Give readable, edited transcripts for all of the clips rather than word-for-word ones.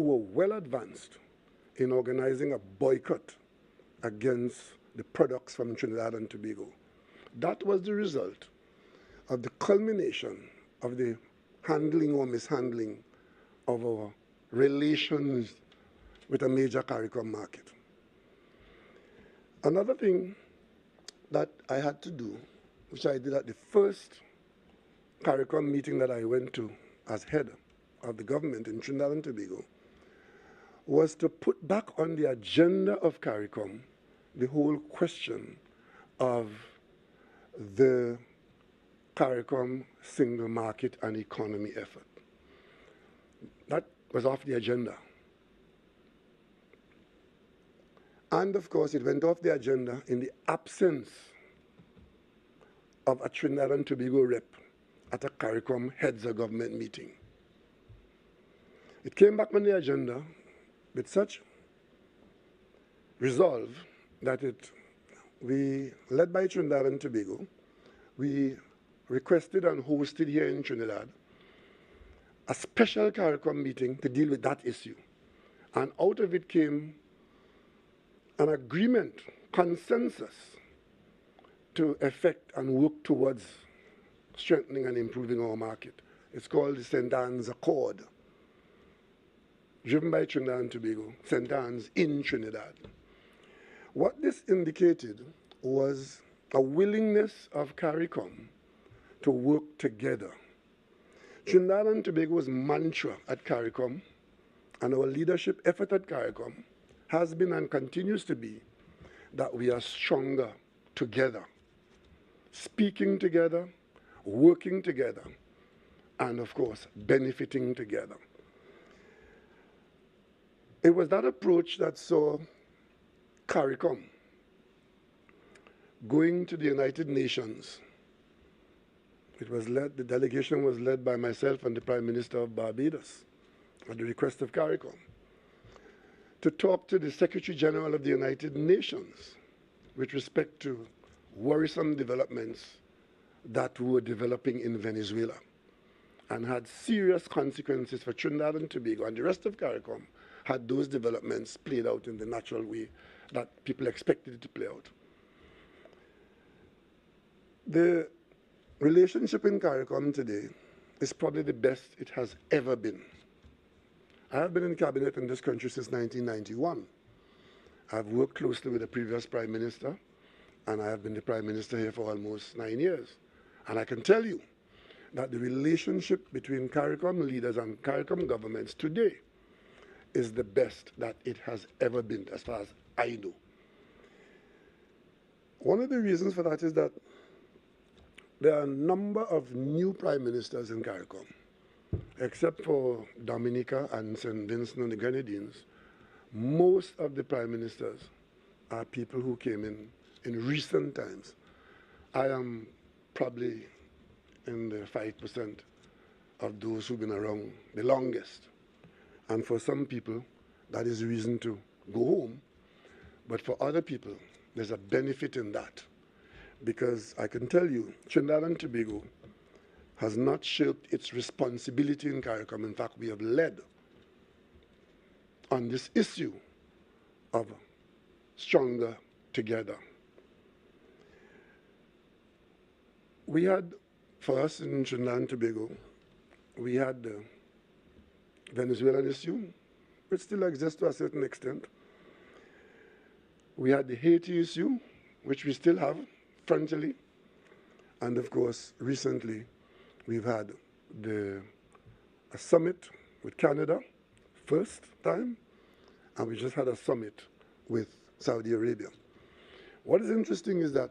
were well advanced in organizing a boycott against the products from Trinidad and Tobago. That was the result of the culmination of the handling or mishandling of our relations with a major CARICOM market. Another thing that I had to do, which I did at the first CARICOM meeting that I went to as head of the government in Trinidad and Tobago, was to put back on the agenda of CARICOM the whole question of the CARICOM single market and economy effort. That was off the agenda. And of course, it went off the agenda in the absence of a Trinidad and Tobago rep at a CARICOM heads of government meeting. It came back on the agenda with such resolve that we, led by Trinidad and Tobago, we requested and hosted here in Trinidad a special CARICOM meeting to deal with that issue. And out of it came an agreement, consensus, to effect and work towards strengthening and improving our market. It's called the St. Anne's Accord, driven by Trinidad and Tobago, St. Anne's in Trinidad. What this indicated was a willingness of CARICOM to work together. Trinidad and Tobago's mantra at CARICOM and our leadership effort at CARICOM has been and continues to be that we are stronger together, speaking together, working together, and of course, benefiting together. It was that approach that saw CARICOM going to the United Nations. The delegation was led by myself and the Prime Minister of Barbados at the request of CARICOM to talk to the Secretary General of the United Nations with respect to worrisome developments that were developing in Venezuela and had serious consequences for Trinidad and Tobago, and the rest of CARICOM had those developments played out in the natural way that people expected it to play out. The relationship in CARICOM today is probably the best it has ever been. I have been in cabinet in this country since 1991. I've worked closely with the previous Prime Minister, and I have been the Prime Minister here for almost 9 years. And I can tell you that the relationship between CARICOM leaders and CARICOM governments today is the best that it has ever been, as far as I know. One of the reasons for that is that there are a number of new prime ministers in CARICOM. Except for Dominica and St. Vincent and the Grenadines, most of the prime ministers are people who came in recent times. I am probably in the 5% of those who've been around the longest. And for some people, that is reason to go home. But for other people, there's a benefit in that. Because I can tell you, Trinidad and Tobago has not shirked its responsibility in CARICOM. In fact, we have led on this issue of stronger together. We had, for us in Trinidad and Tobago, we had the Venezuelan issue, which still exists to a certain extent. We had the Haiti issue, which we still have frontally. And of course, recently, we've had a summit with Canada, first time, and we just had a summit with Saudi Arabia. What is interesting is that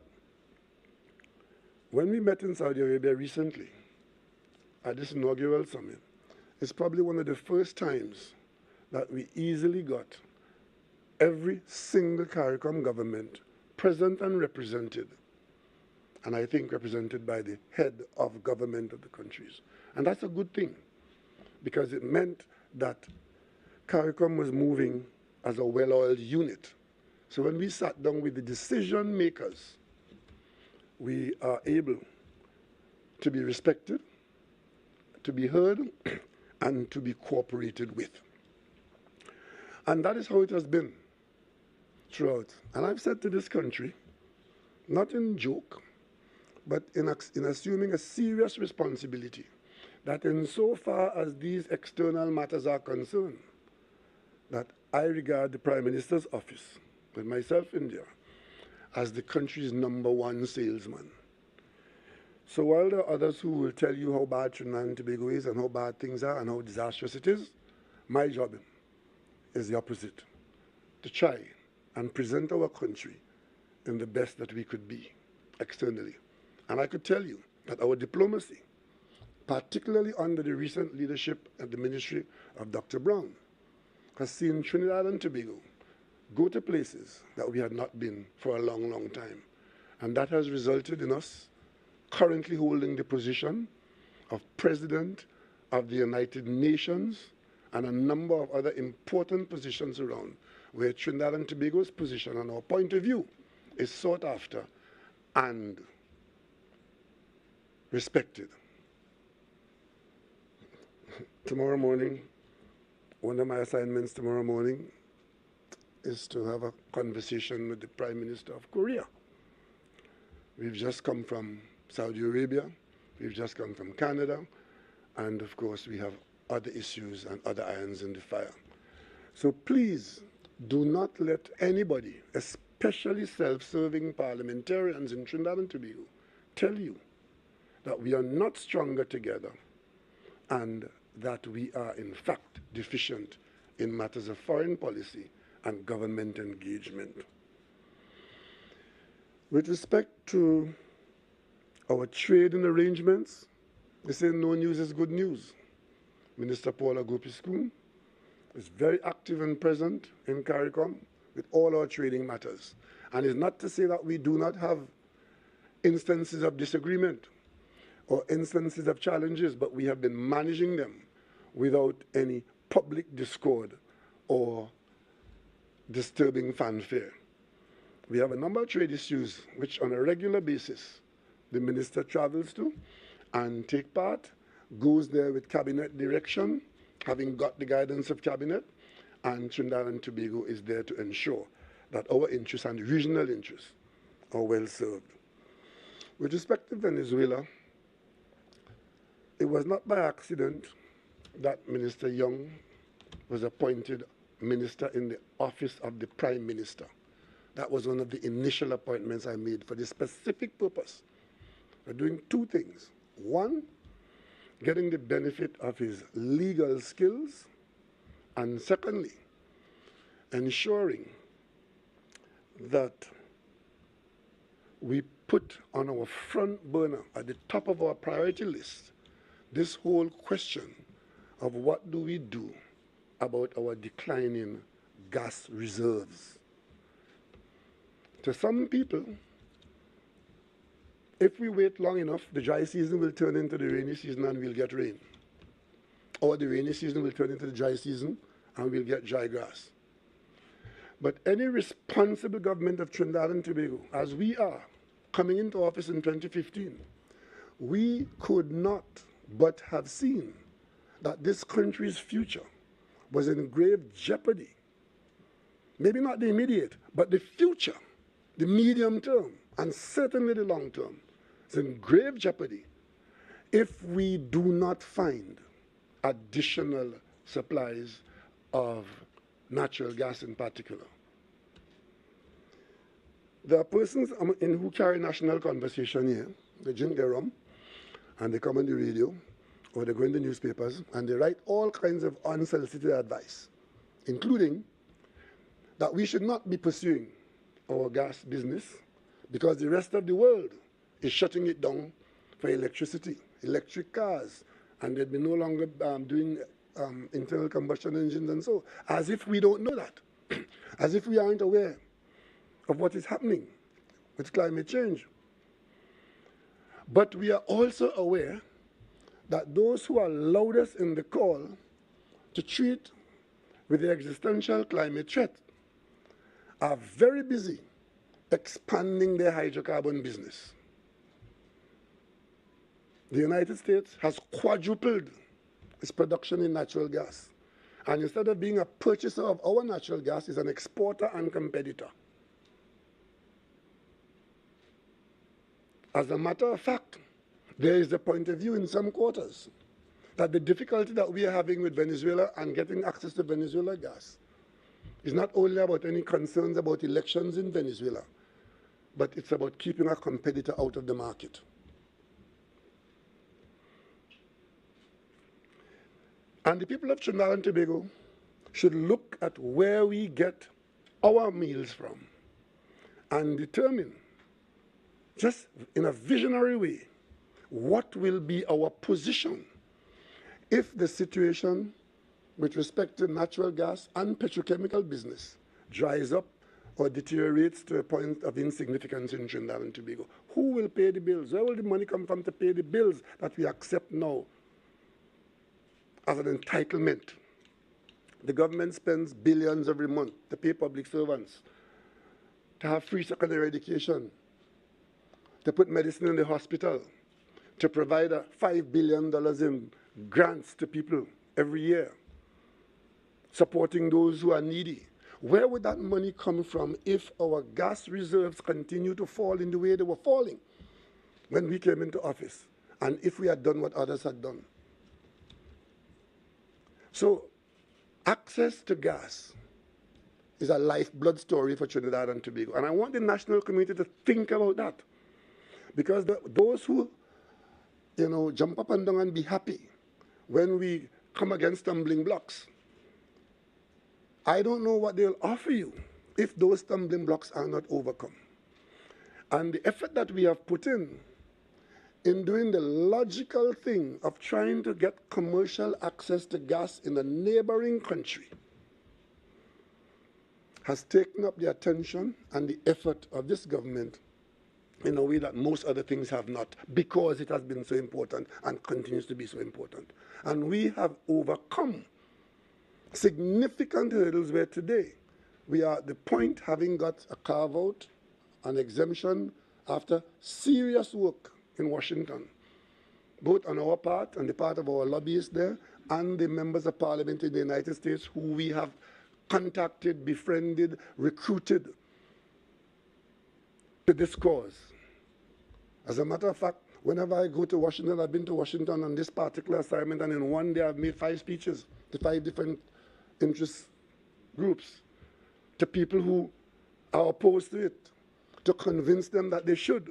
when we met in Saudi Arabia recently, at this inaugural summit, it's probably one of the first times that we easily got every single CARICOM government present and represented, and I think represented by the head of government of the countries. And that's a good thing, because it meant that CARICOM was moving as a well-oiled unit. So when we sat down with the decision makers, we are able to be respected, to be heard, and to be cooperated with. And that is how it has been throughout. And I've said to this country, not in joke, but in assuming a serious responsibility, that insofar as these external matters are concerned, that I regard the Prime Minister's office, with myself in there, as the country's #1 salesman. So while there are others who will tell you how bad Trinidad and Tobago is and how bad things are and how disastrous it is, my job is the opposite, to try and present our country in the best that we could be externally. And I could tell you that our diplomacy, particularly under the recent leadership at the Ministry of Dr. Brown, has seen Trinidad and Tobago go to places that we had not been for a long, long time. And that has resulted in us currently holding the position of President of the United Nations and a number of other important positions around, where Trinidad and Tobago's position and our point of view is sought after and respected. Tomorrow morning, one of my assignments tomorrow morning is to have a conversation with the Prime Minister of Korea. We've just come from Saudi Arabia, we've just come from Canada, and of course we have other issues and other irons in the fire. So please do not let anybody, especially self-serving parliamentarians in Trinidad and Tobago, tell you that we are not stronger together and that we are in fact deficient in matters of foreign policy and government engagement. With respect to our trading arrangements, they say no news is good news. Minister Paula Gopiskun is very active and present in CARICOM with all our trading matters. And it's not to say that we do not have instances of disagreement or instances of challenges, but we have been managing them without any public discord or disturbing fanfare. We have a number of trade issues which on a regular basis the minister travels to and take part, goes there with cabinet direction, having got the guidance of cabinet, and Trinidad and Tobago is there to ensure that our interests and regional interests are well served. With respect to Venezuela, it was not by accident that Minister Young was appointed minister in the office of the Prime Minister. That was one of the initial appointments I made for the specific purpose of doing two things. One, getting the benefit of his legal skills, and secondly, ensuring that we put on our front burner at the top of our priority list this whole question of what do we do about our declining gas reserves. To some people, if we wait long enough, the dry season will turn into the rainy season and we'll get rain. Or the rainy season will turn into the dry season and we'll get dry grass. But any responsible government of Trinidad and Tobago, as we are coming into office in 2015, we could not but have seen that this country's future was in grave jeopardy. Maybe not the immediate, but the future, the medium term, and certainly the long term, is in grave jeopardy if we do not find additional supplies of natural gas in particular. There are persons in who carry national conversation here. They drink their rum, and they come on the radio, or they go in the newspapers, and they write all kinds of unsolicited advice, including that we should not be pursuing our gas business because the rest of the world is shutting it down for electricity, electric cars, and they'd be no longer doing internal combustion engines and so, as if we don't know that, as if we aren't aware of what is happening with climate change. But we are also aware that those who are loudest in the call to treat with the existential climate threat are very busy expanding their hydrocarbon business. The United States has quadrupled its production in natural gas, And instead of being a purchaser of our natural gas, is an exporter and competitor. As a matter of fact, there is the point of view in some quarters that the difficulty that we are having with Venezuela and getting access to Venezuela gas is not only about any concerns about elections in Venezuela, but it's about keeping a competitor out of the market. And the people of Trinidad and Tobago should look at where we get our meals from and determine, just in a visionary way, what will be our position if the situation with respect to natural gas and petrochemical business dries up or deteriorates to a point of insignificance in Trinidad and Tobago. Who will pay the bills? Where will the money come from to pay the bills that we accept now as an entitlement? The government spends billions every month to pay public servants, to have free secondary education, to put medicine in the hospital, to provide $5 billion in grants to people every year, supporting those who are needy. Where would that money come from if our gas reserves continue to fall in the way they were falling when we came into office, and if we had done what others had done? So, access to gas is a lifeblood story for Trinidad and Tobago. And I want the national community to think about that. Because those who, jump up and down and be happy when we come against stumbling blocks, I don't know what they'll offer you if those stumbling blocks are not overcome. And the effort that we have put in doing the logical thing of trying to get commercial access to gas in a neighboring country has taken up the attention and the effort of this government in a way that most other things have not, because it has been so important and continues to be so important. And we have overcome significant hurdles where today we are at the point, having got a carve-out, an exemption, after serious work in Washington, both on our part and the part of our lobbyists there, and the members of parliament in the United States who we have contacted, befriended, recruited to this cause. As a matter of fact, whenever I go to Washington, I've been to Washington on this particular assignment, and in one day I've made 5 speeches to 5 different interest groups, to people who are opposed to it, to convince them that they should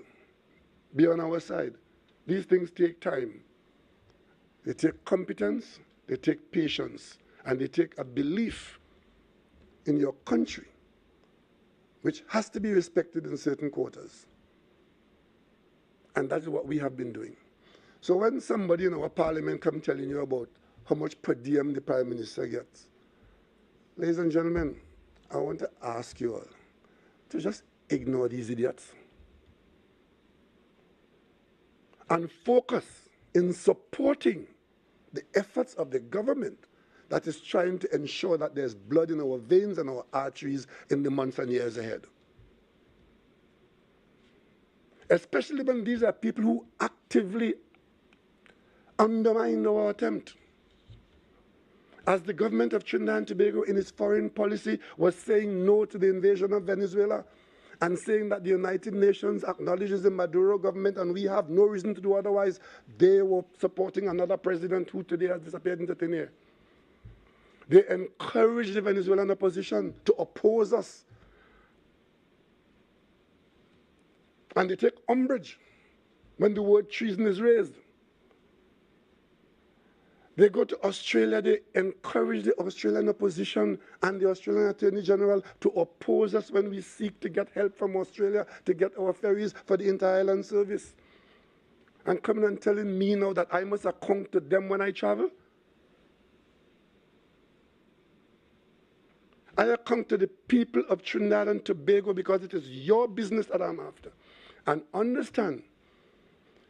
be on our side. These things take time. They take competence, they take patience, and they take a belief in your country, which has to be respected in certain quarters. And that's what we have been doing. So when somebody in our parliament comes telling you about how much per diem the Prime Minister gets, ladies and gentlemen, I want to ask you all to just ignore these idiots and focus in supporting the efforts of the government that is trying to ensure that there's blood in our veins and our arteries in the months and years ahead. Especially when these are people who actively undermine our attempt. As the government of Trinidad and Tobago in its foreign policy was saying no to the invasion of Venezuela and saying that the United Nations acknowledges the Maduro government and we have no reason to do otherwise, they were supporting another president who today has disappeared into thin air. They encouraged the Venezuelan opposition to oppose us. And they take umbrage when the word treason is raised. They go to Australia, they encourage the Australian opposition and the Australian Attorney General to oppose us when we seek to get help from Australia to get our ferries for the inter-island service. And coming and telling me now that I must account to them when I travel? I account to the people of Trinidad and Tobago because it is your business that I'm after. And understand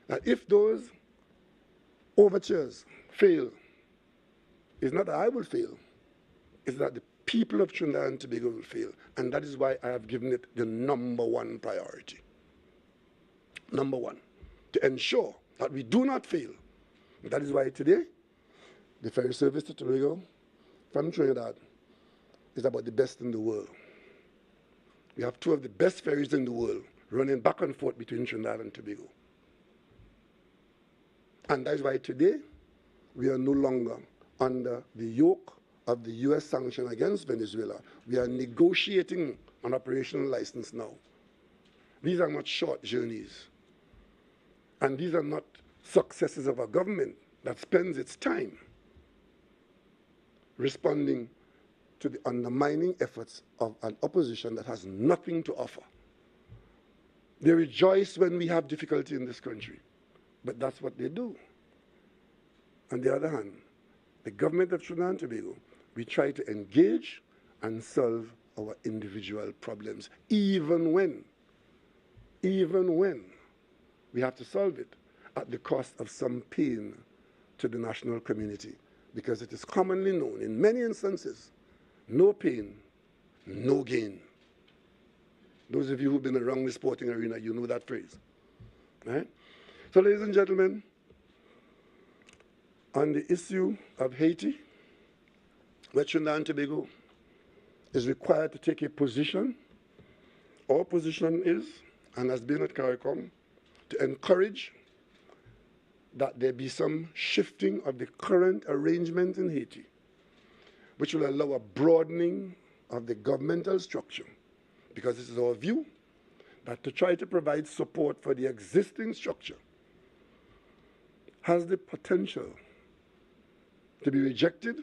that if those overtures fail, it's not that I will fail, it's that the people of Trinidad and Tobago will fail. And that is why I have given it the #1 priority. #1, to ensure that we do not fail. And that is why today, the ferry service to Tobago from Trinidad is about the best in the world. We have two of the best ferries in the world running back and forth between Trinidad and Tobago. And that's why today we are no longer under the yoke of the US sanction against Venezuela. We are negotiating an operational license now. These are not short journeys. And these are not successes of a government that spends its time responding to the undermining efforts of an opposition that has nothing to offer. They rejoice when we have difficulty in this country, but that's what they do. On the other hand, the government of Trinidad and Tobago, we try to engage and solve our individual problems, even when we have to solve it at the cost of some pain to the national community, because it is commonly known in many instances, no pain, no gain. Those of you who've been around the sporting arena, you know that phrase. Right? So ladies and gentlemen, on the issue of Haiti, where Trinidad and Tobago is required to take a position, our position is, and has been at CARICOM, to encourage that there be some shifting of the current arrangement in Haiti, which will allow a broadening of the governmental structure, because it is our view that to try to provide support for the existing structure has the potential to be rejected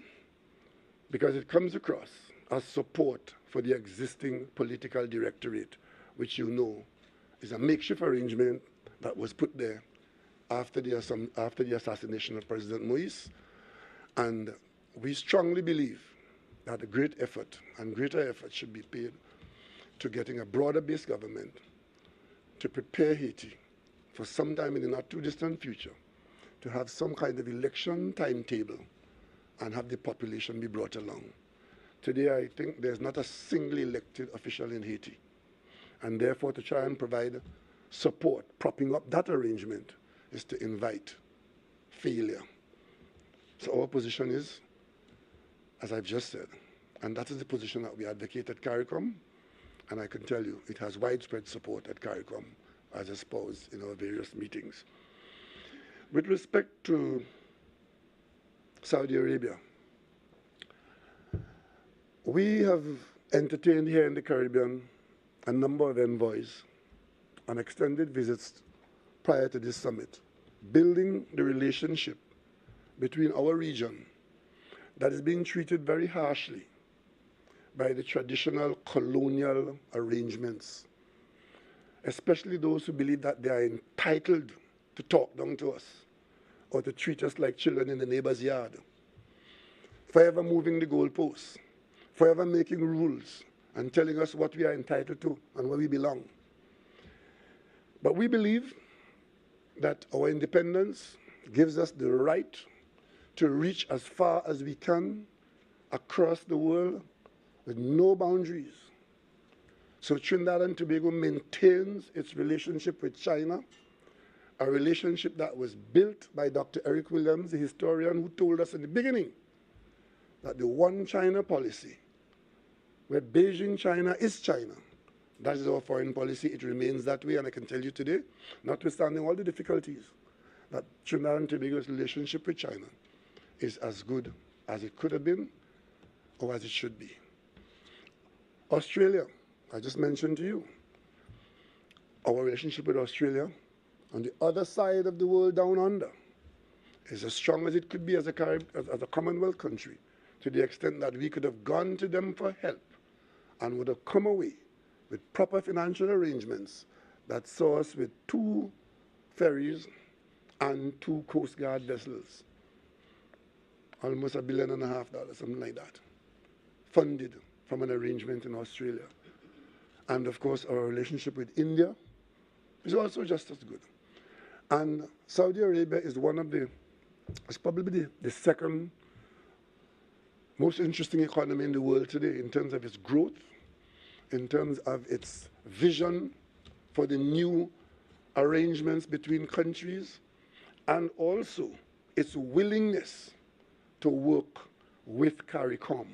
because it comes across as support for the existing political directorate, which you know is a makeshift arrangement that was put there after the assassination of President Moïse. And we strongly believe that a great effort and greater effort should be paid to getting a broader-based government to prepare Haiti for some time in the not-too-distant future to have some kind of election timetable and have the population be brought along. Today, I think there's not a single elected official in Haiti. And therefore, to try and provide support, propping up that arrangement, is to invite failure. So our position is, as I've just said, and that is the position that we advocate at CARICOM, and I can tell you it has widespread support at CARICOM, as espoused in our various meetings. With respect to Saudi Arabia, we have entertained here in the Caribbean a number of envoys and extended visits prior to this summit, building the relationship between our region that is being treated very harshly by the traditional colonial arrangements, especially those who believe that they are entitled to talk down to us or to treat us like children in the neighbor's yard, forever moving the goalposts, forever making rules and telling us what we are entitled to and where we belong. But we believe that our independence gives us the right to reach as far as we can across the world with no boundaries. So Trinidad and Tobago maintains its relationship with China, a relationship that was built by Dr. Eric Williams, the historian who told us in the beginning that the one China policy, where Beijing China is China, that is our foreign policy. It remains that way, and I can tell you today, notwithstanding all the difficulties, that Trinidad and Tobago's relationship with China is as good as it could have been or as it should be. Australia, I just mentioned to you, our relationship with Australia on the other side of the world down under is as strong as it could be as a Commonwealth country, to the extent that we could have gone to them for help and would have come away with proper financial arrangements that saw us with 2 ferries and 2 Coast Guard vessels, almost $1.5 billion, something like that, funded from an arrangement in Australia. And of course, our relationship with India is also just as good. And Saudi Arabia is it's probably the second most interesting economy in the world today in terms of its growth, in terms of its vision for the new arrangements between countries, and also its willingness to work with CARICOM,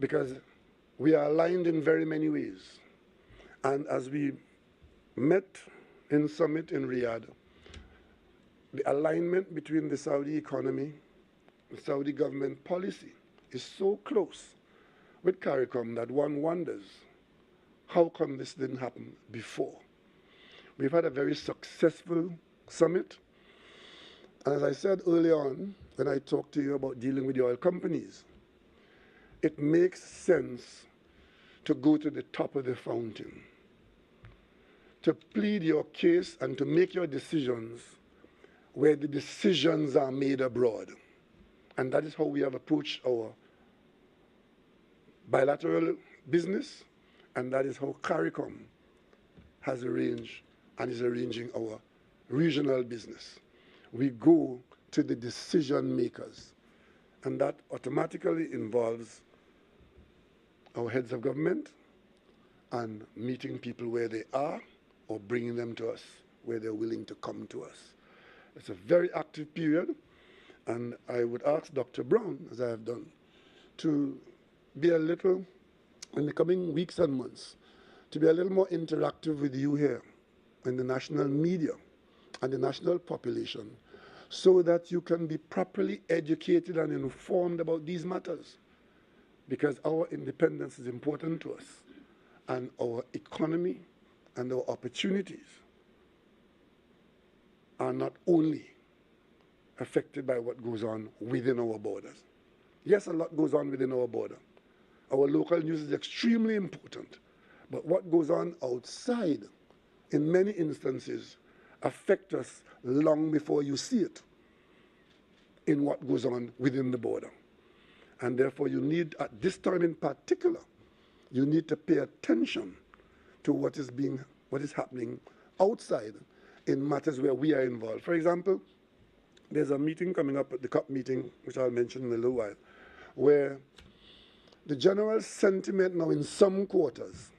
because we are aligned in very many ways. And as we met in summit in Riyadh, the alignment between the Saudi economy, the Saudi government policy is so close with CARICOM that one wonders, how come this didn't happen before? We've had a very successful summit. And as I said early on, when I talked to you about dealing with the oil companies, it makes sense to go to the top of the fountain, to plead your case and to make your decisions where the decisions are made abroad. And that is how we have approached our bilateral business, and that is how CARICOM has arranged and is arranging our regional business. We go to the decision makers, and that automatically involves our heads of government and meeting people where they are or bringing them to us where they're willing to come to us. It's a very active period, and I would ask Dr. Brown, as I have done, to be a little, in the coming weeks and months, to be a little more interactive with you here in the national media and the national population, so that you can be properly educated and informed about these matters, because our independence is important to us, and our economy and our opportunities are not only affected by what goes on within our borders. Yes, a lot goes on within our border. Our local news is extremely important, but what goes on outside, in many instances, affect us long before you see it in what goes on within the border. And therefore you need, at this time in particular, you need to pay attention to what is happening outside in matters where we are involved. For example, there's a meeting coming up, at the COP meeting, which I'll mention in a little while, where the general sentiment now in some quarters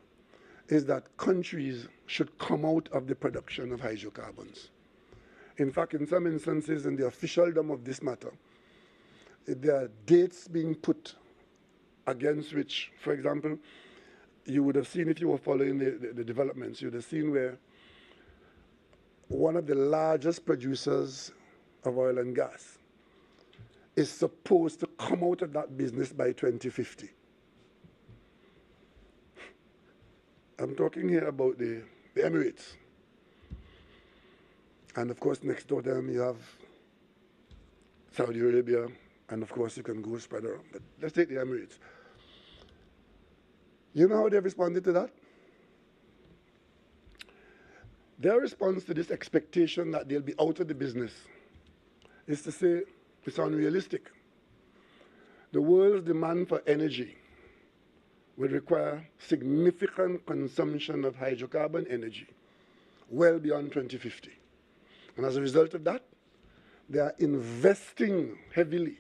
is that countries should come out of the production of hydrocarbons. In fact, in some instances, in the officialdom of this matter, there are dates being put against which, for example, you would have seen, if you were following the developments, you would have seen where one of the largest producers of oil and gas is supposed to come out of that business by 2050. I'm talking here about the Emirates. And of course, next door to them you have Saudi Arabia, and of course you can go spread around. But let's take the Emirates. You know how they responded to that? Their response to this expectation that they'll be out of the business is to say it's unrealistic. The world's demand for energy will require significant consumption of hydrocarbon energy well beyond 2050. And as a result of that, they are investing heavily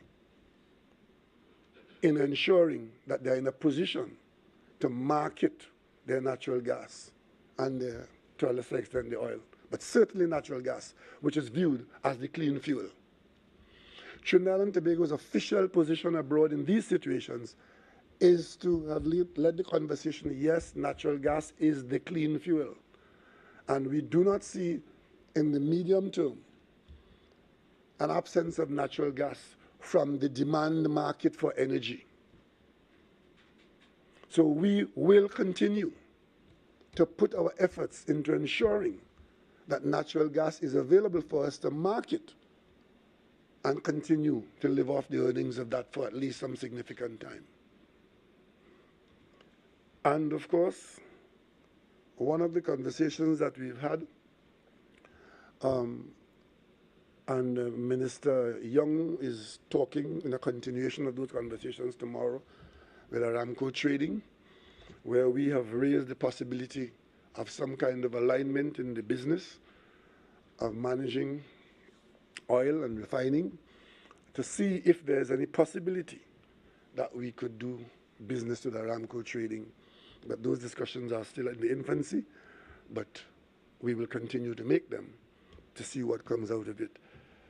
in ensuring that they are in a position to market their natural gas and to a lesser extent the oil, but certainly natural gas, which is viewed as the clean fuel. Trinidad and Tobago's official position abroad in these situations is to have led the conversation, yes, natural gas is the clean fuel. And we do not see in the medium term an absence of natural gas from the demand market for energy. So we will continue to put our efforts into ensuring that natural gas is available for us to market and continue to live off the earnings of that for at least some significant time. And of course, one of the conversations that we've had, and Minister Young is talking in a continuation of those conversations tomorrow with Aramco Trading, where we have raised the possibility of some kind of alignment in the business of managing oil and refining, to see if there's any possibility that we could do business with Aramco Trading. But those discussions are still in the infancy, but we will continue to make them to see what comes out of it.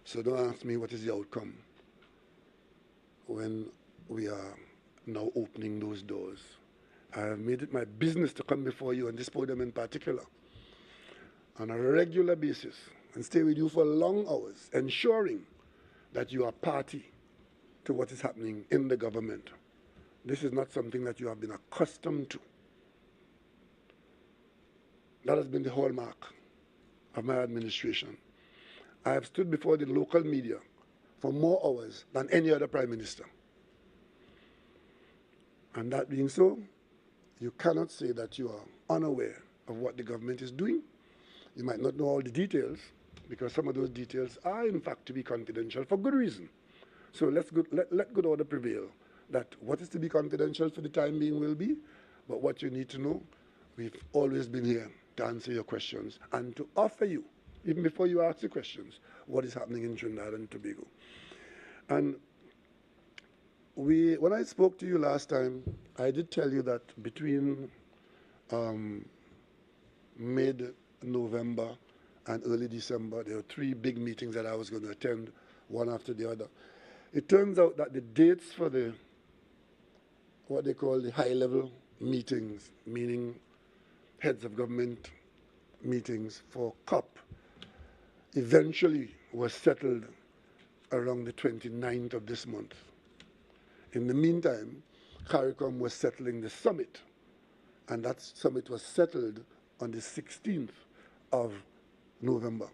So don't ask me what is the outcome. when we are now opening those doors. I have made it my business to come before you on this podium in particular on a regular basis and stay with you for long hours, ensuring that you are party to what is happening in the government. This is not something that you have been accustomed to. That has been the hallmark of my administration. I have stood before the local media for more hours than any other prime minister. And that being so, you cannot say that you are unaware of what the government is doing. You might not know all the details, because some of those details are in fact to be confidential for good reason. So let good order prevail, that what is to be confidential for the time being will be, but what you need to know, we've always been here to answer your questions and to offer you, even before you ask the questions, what is happening in Trinidad and Tobago. And when I spoke to you last time, I did tell you that between mid-November and early December, there were 3 big meetings that I was going to attend, one after the other. It turns out that the dates for what they call the high-level meetings, meaning heads of government meetings for COP, eventually was settled around the 29th of this month. In the meantime, CARICOM was settling the summit, and that summit was settled on the 16th of November.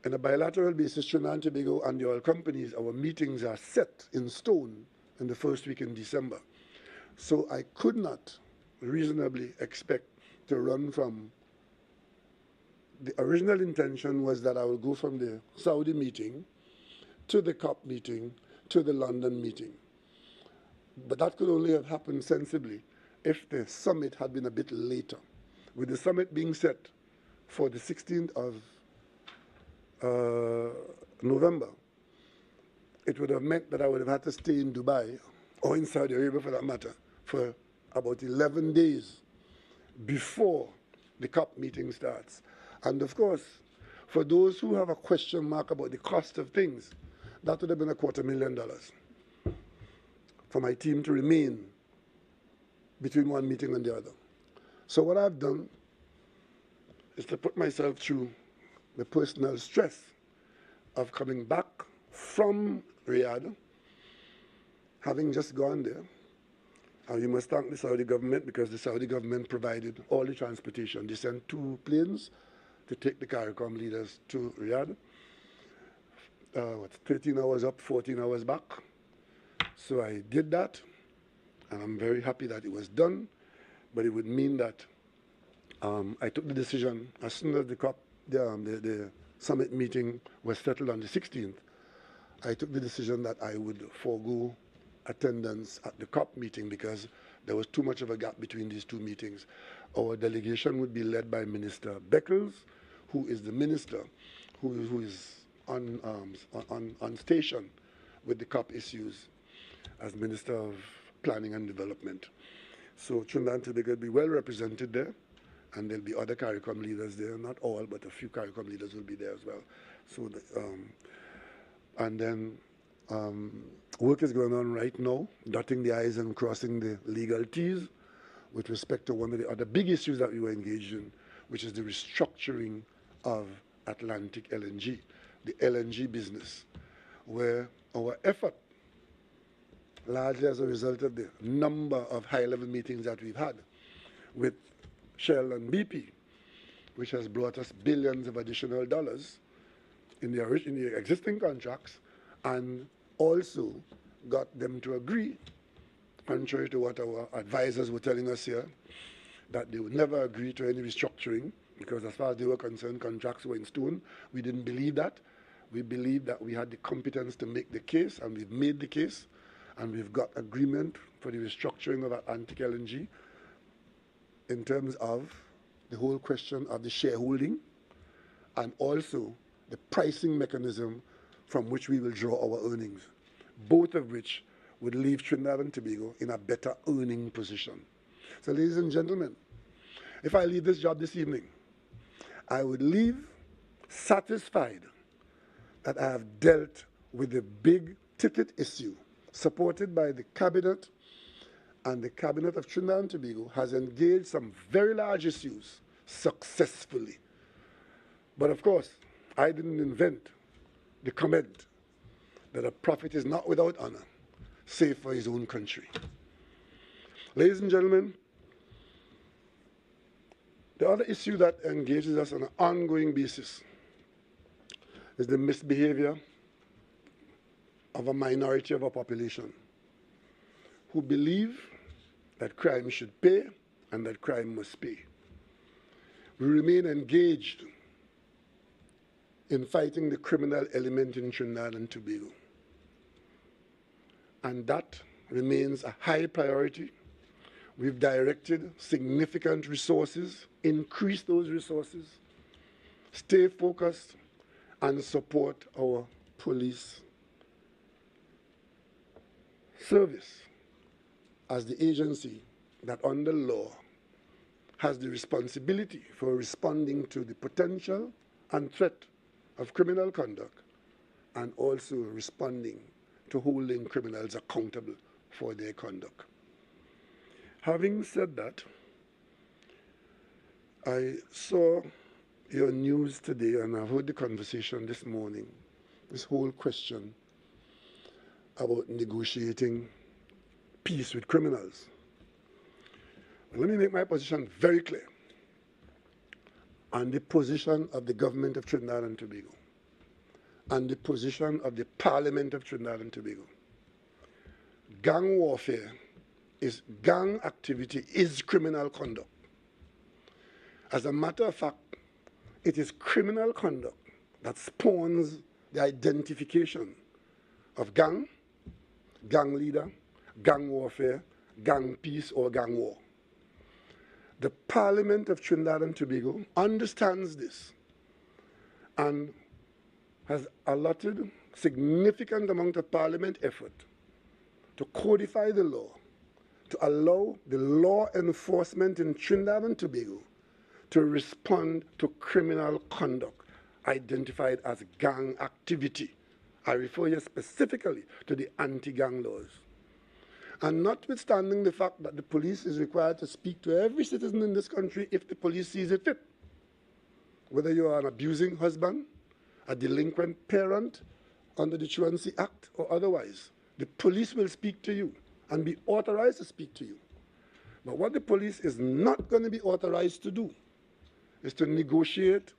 On a bilateral basis, Trinidad and Tobago and the oil companies, our meetings are set in stone in the first week in December. So I could not reasonably expect to run from. The original intention was that I would go from the Saudi meeting to the COP meeting to the London meeting. But that could only have happened sensibly if the summit had been a bit later. With the summit being set for the 16th of November, it would have meant that I would have had to stay in Dubai, or in Saudi Arabia for that matter, for about 11 days before the COP meeting starts. And of course, for those who have a question mark about the cost of things, that would have been $250,000 for my team to remain between one meeting and the other. So what I've done is to put myself through the personal stress of coming back from Riyadh, having just gone there. And you must thank the Saudi government, because the Saudi government provided all the transportation. They sent 2 planes to take the CARICOM leaders to Riyadh. 13 hours up, 14 hours back. So I did that, and I'm very happy that it was done. But it would mean that I took the decision as soon as the summit meeting was settled on the 16th. I took the decision that I would forego attendance at the COP meeting because there was too much of a gap between these 2 meetings. Our delegation would be led by Minister Beckles, who is the minister who is on station with the COP issues as Minister of Planning and Development. So Trinidad and Tobago will be well represented there, and there'll be other CARICOM leaders there. Not all, but a few CARICOM leaders will be there as well. So, and then work is going on right now, dotting the I's and crossing the legal T's with respect to one of the other big issues that we were engaged in, which is the restructuring of Atlantic LNG, the LNG business, where our effort, largely as a result of the number of high-level meetings that we've had with Shell and BP, which has brought us billions of additional dollars in the existing contracts, and also got them to agree, contrary to what our advisors were telling us here, that they would never agree to any restructuring, because as far as they were concerned, contracts were in stone. We didn't believe that. We believed that we had the competence to make the case, and we've made the case, and we've got agreement for the restructuring of Atlantic LNG in terms of the whole question of the shareholding and also the pricing mechanism from which we will draw our earnings, both of which would leave Trinidad and Tobago in a better earning position. So ladies and gentlemen, if I leave this job this evening, I would leave satisfied that I have dealt with the big ticket issue, supported by the Cabinet, and the Cabinet of Trinidad and Tobago has engaged some very large issues successfully. But of course, I didn't invent the comment that a prophet is not without honor, save for his own country. Ladies and gentlemen, the other issue that engages us on an ongoing basis is the misbehavior of a minority of our population who believe that crime should pay and that crime must pay. We remain engaged in fighting the criminal element in Trinidad and Tobago. And that remains a high priority. We've directed significant resources, increase those resources, stay focused, and support our police service as the agency that under law has the responsibility for responding to the potential and threat of criminal conduct and also responding to holding criminals accountable for their conduct. Having said that, I saw your news today and I heard the conversation this morning, this whole question about negotiating peace with criminals. Well, let me make my position very clear on the position of the government of Trinidad and Tobago and the position of the Parliament of Trinidad and Tobago. Gang warfare gang activity is criminal conduct. As a matter of fact, it is criminal conduct that spawns the identification of gang leader, gang warfare, gang peace, or gang war. The Parliament of Trinidad and Tobago understands this and has allotted significant amount of Parliament effort to codify the law, to allow the law enforcement in Trinidad and Tobago to respond to criminal conduct identified as gang activity. I refer here specifically to the anti-gang laws. And notwithstanding the fact that the police is required to speak to every citizen in this country if the police sees it fit, whether you are an abusing husband, a delinquent parent under the Truancy Act or otherwise, the police will speak to you and be authorized to speak to you. But what the police is not going to be authorized to do is to negotiate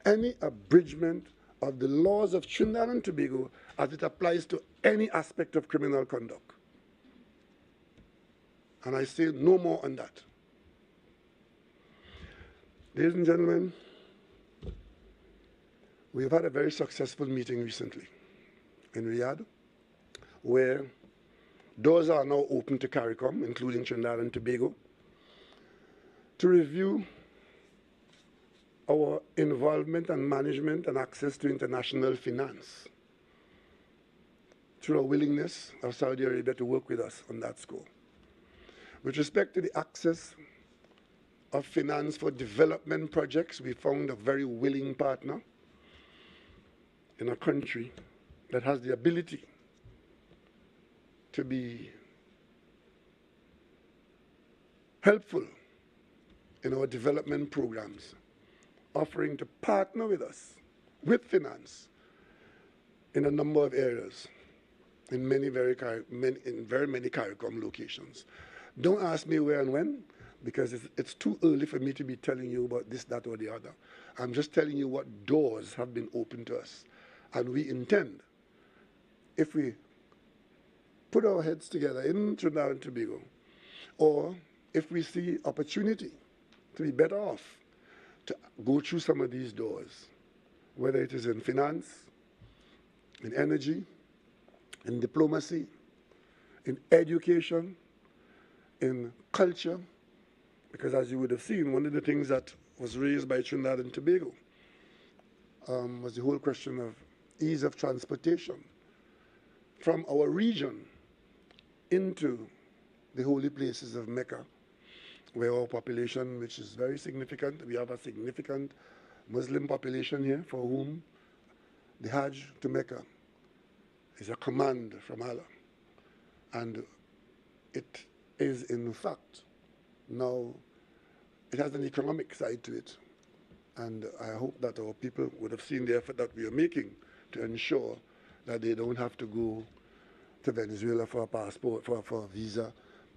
any abridgment of the laws of Trinidad and Tobago as it applies to any aspect of criminal conduct. And I say no more on that. Ladies and gentlemen, we've had a very successful meeting recently in Riyadh, where doors are now open to CARICOM, including Trinidad and Tobago, to review our involvement and management and access to international finance through a willingness of Saudi Arabia to work with us on that score. With respect to the access of finance for development projects, we found a very willing partner in a country that has the ability to be helpful in our development programs, offering to partner with us with finance in a number of areas in very many CARICOM locations. Don't ask me where and when, because it's too early for me to be telling you about this, that, or the other. I'm just telling you what doors have been opened to us. And we intend, if we put our heads together in Trinidad and Tobago, or if we see opportunity to be better off, to go through some of these doors, whether it is in finance, in energy, in diplomacy, in education, in culture, because as you would have seen, one of the things that was raised by Trinidad and Tobago was the whole question of ease of transportation from our region into the holy places of Mecca, where our population, which is very significant, we have a significant Muslim population here for whom the Hajj to Mecca is a command from Allah. And it is, in fact, now, it has an economic side to it. And I hope that our people would have seen the effort that we are making to ensure that they don't have to go to Venezuela for a passport, for a visa,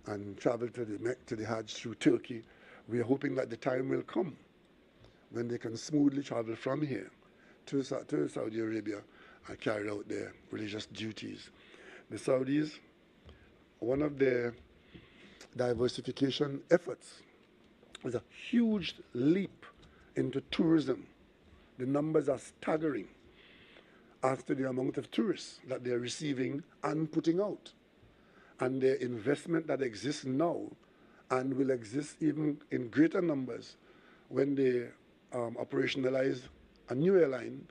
and travel to the Hajj through Turkey. We are hoping that the time will come when they can smoothly travel from here to Saudi Arabia and carry out their religious duties. The Saudis, one of their diversification efforts is a huge leap into tourism. The numbers are staggering as to the amount of tourists that they're receiving and putting out. And their investment that exists now and will exist even in greater numbers when they operationalize a new airline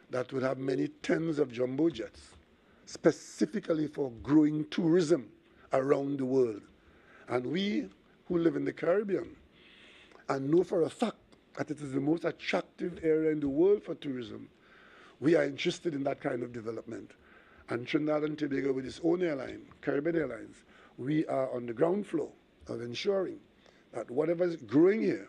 that will have many tens of jumbo jets, specifically for growing tourism around the world. And we who live in the Caribbean and know for a fact that it is the most attractive area in the world for tourism, we are interested in that kind of development. And Trinidad and Tobago, with its own airline, Caribbean Airlines, we are on the ground floor of ensuring that whatever is growing here,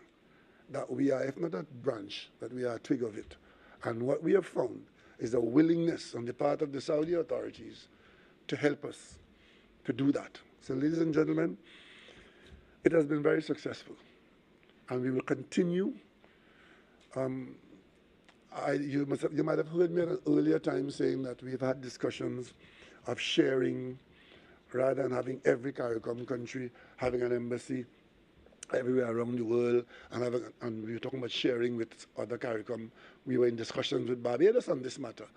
that we are, if not a branch, that we are a twig of it. And what we have found is a willingness on the part of the Saudi authorities to help us to do that. So, ladies and gentlemen, it has been very successful, and we will continue. You might have heard me at an earlier time saying that we've had discussions of sharing, rather than having every CARICOM country having an embassy everywhere around the world, and we were talking about sharing with other CARICOM. We were in discussions with Barbados on this matter,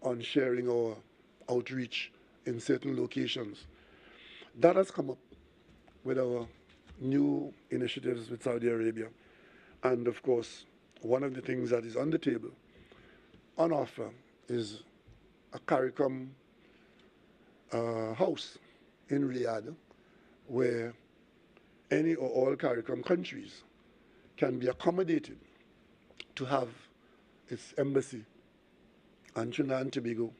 on sharing our outreach in certain locations. That has come up with our new initiatives with Saudi Arabia. And of course, one of the things that is on the table, on offer, is a CARICOM house in Riyadh, where any or all CARICOM countries can be accommodated to have its embassy. And Trinidad and Tobago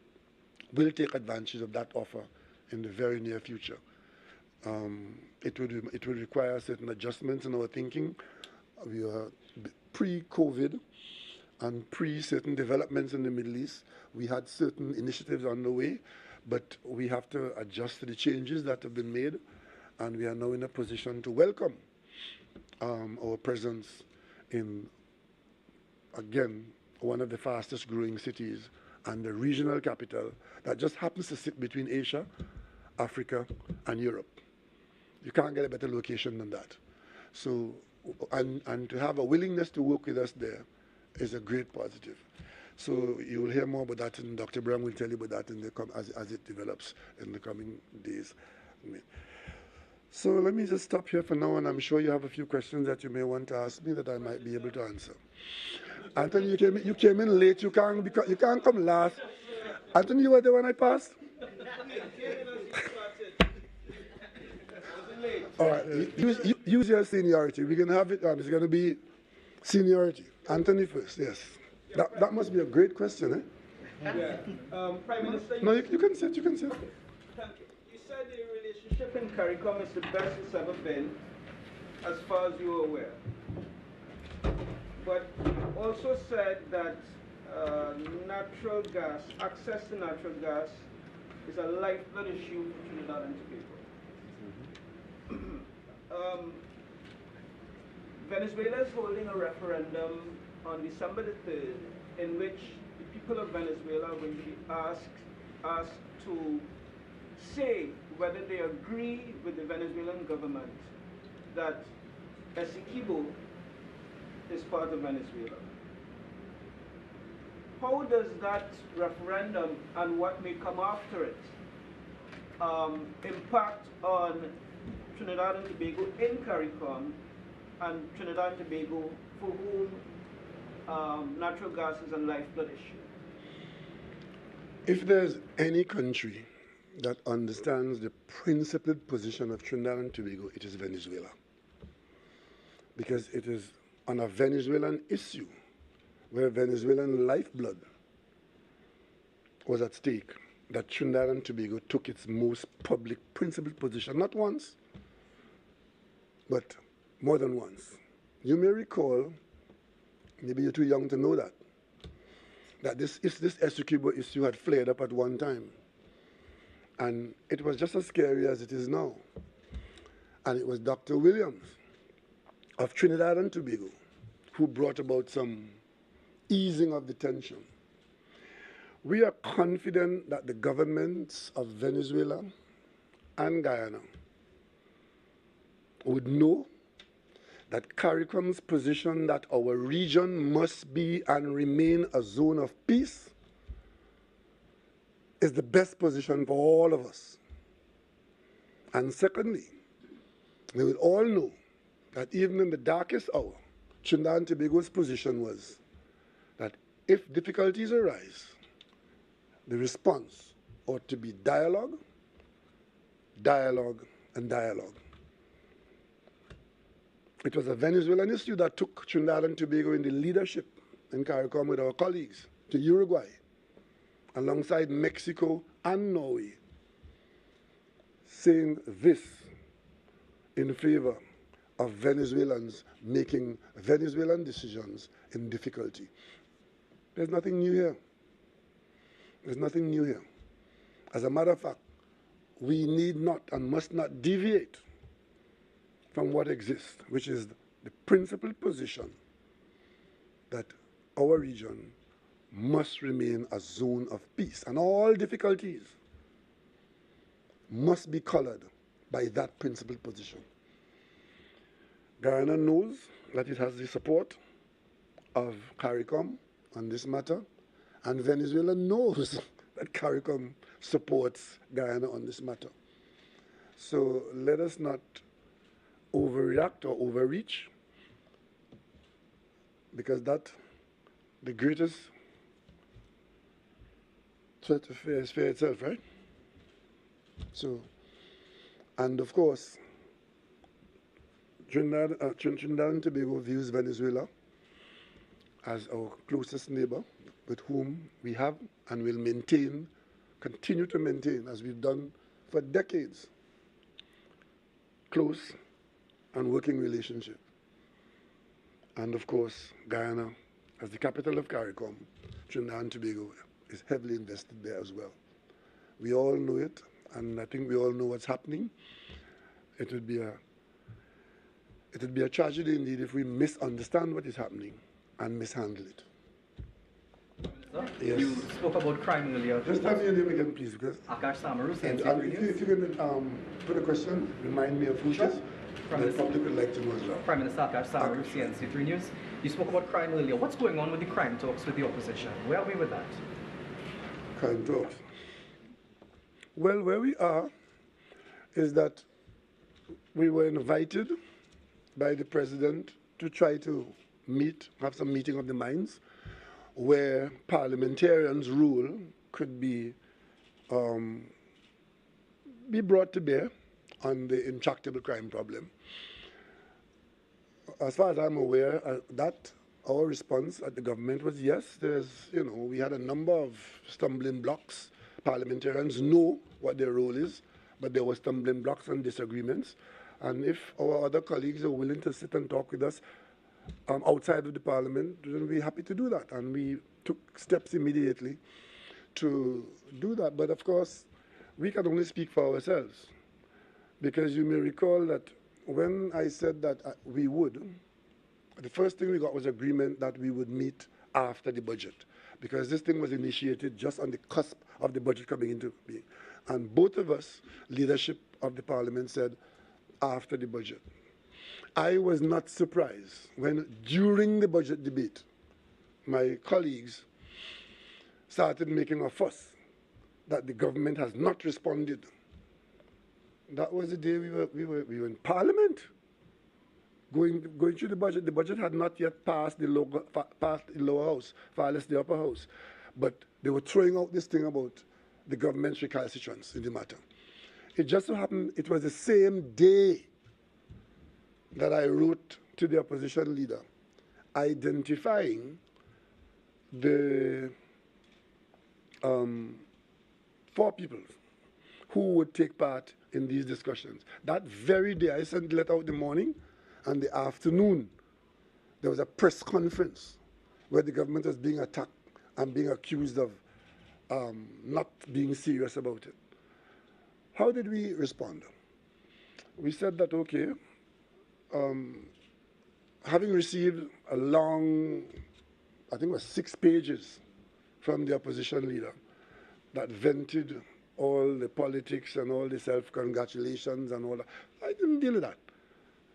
will take advantage of that offer in the very near future. It will require certain adjustments in our thinking. We are pre-COVID and pre-certain developments in the Middle East. We had certain initiatives on the way, but we have to adjust to the changes that have been made, and we are now in a position to welcome our presence in, again, one of the fastest growing cities and the regional capital that just happens to sit between Asia, Africa, and Europe. You can't get a better location than that. So, and to have a willingness to work with us there is a great positive. So you will hear more about that, and Dr. Brown will tell you about that in the as it develops in the coming days. So let me just stop here for now, and I'm sure you have a few questions that you may want to ask me that I might be able to answer. Anthony, you came in late. You can't come last. Anthony, you were there when I passed? All right, use your seniority. We can have it. It's going to be seniority. Anthony first, yes. That must be a great question, eh? Yeah. Prime Minister. No, you can sit. You can sit. Thank you. You said the relationship in CARICOM is the best it's ever been, as far as you're aware. But you also said that natural gas, access to natural gas, is a lifeblood issue for Trinidad and Tobago. Venezuela is holding a referendum on December the 3rd, in which the people of Venezuela will be asked to say whether they agree with the Venezuelan government that Essequibo is part of Venezuela. How does that referendum and what may come after it impact on Trinidad and Tobago in CARICOM, and Trinidad and Tobago for whom natural gas is a lifeblood issue? If there's any country that understands the principled position of Trinidad and Tobago, it is Venezuela. Because it is on a Venezuelan issue where Venezuelan lifeblood was at stake. that Trinidad and Tobago took its most public principled position, not once, but more than once. You may recall, maybe you're too young to know that this Essequibo issue had flared up at one time. And it was just as scary as it is now. And it was Dr. Williams of Trinidad and Tobago who brought about some easing of the tension. We are confident that the governments of Venezuela and Guyana would know that CARICOM's position that our region must be and remain a zone of peace is the best position for all of us. And secondly, we will all know that even in the darkest hour, Trinidad and Tobago's position was that if difficulties arise, the response ought to be dialogue, dialogue, and dialogue. It was a Venezuelan issue that took Trinidad and Tobago in the leadership in CARICOM with our colleagues to Uruguay, alongside Mexico and Norway, saying this in favor of Venezuelans making Venezuelan decisions in difficulty. There's nothing new here. There's nothing new here. As a matter of fact, we need not and must not deviate from what exists, which is the principled position that our region must remain a zone of peace. And all difficulties must be colored by that principled position. Guyana knows that it has the support of CARICOM on this matter, and Venezuela knows that CARICOM supports Guyana on this matter. So let us not overreact or overreach, because that, the greatest threat to fear is fear itself, right? So, and of course, Trinidad and Tobago views Venezuela as our closest neighbor, with whom we have and will maintain, continue to maintain, as we've done for decades, close and working relationship. And of course, Guyana, as the capital of CARICOM, Trinidad and Tobago is heavily invested there as well. We all know it, and I think we all know what's happening. It would be a tragedy indeed if we misunderstand what is happening and mishandle it. Yes. You spoke about crime earlier. Just tell me your name again, please, because Akash Samaru, and if you can put a question, remind me of who it is. The public would like to know as well. Prime Minister Akash Samaru, CNC3 News. You spoke about crime earlier. What's going on with the crime talks with the opposition? Where are we with that? Crime talks. Well, where we are is that we were invited by the president to try to have some meeting of the minds, where parliamentarians' rule could be brought to bear on the intractable crime problem. As far as I'm aware, that our response at the government was yes. We had a number of stumbling blocks. Parliamentarians know what their role is, but there were stumbling blocks and disagreements. And if our other colleagues are willing to sit and talk with us outside of the parliament, then we're happy to do that. And we took steps immediately to do that. But of course, we can only speak for ourselves. Because you may recall that when I said that we would, the first thing we got was agreement that we would meet after the budget. Because this thing was initiated just on the cusp of the budget coming into being. And both of us, leadership of the parliament, said after the budget. I was not surprised when during the budget debate, my colleagues started making a fuss that the government has not responded. That was the day we were in Parliament, going through the budget. The budget had not yet passed the lower house, far less the upper house. But they were throwing out this thing about the government's recalcitrance in the matter. It just so happened it was the same day that I wrote to the opposition leader identifying the 4 people who would take part in these discussions. That very day, I sent the letter out in the morning, and the afternoon, there was a press conference where the government was being attacked and being accused of not being serious about it. How did we respond? We said that, okay, having received a long, I think it was 6 pages from the opposition leader that vented all the politics and all the self-congratulations and all that, I didn't deal with that.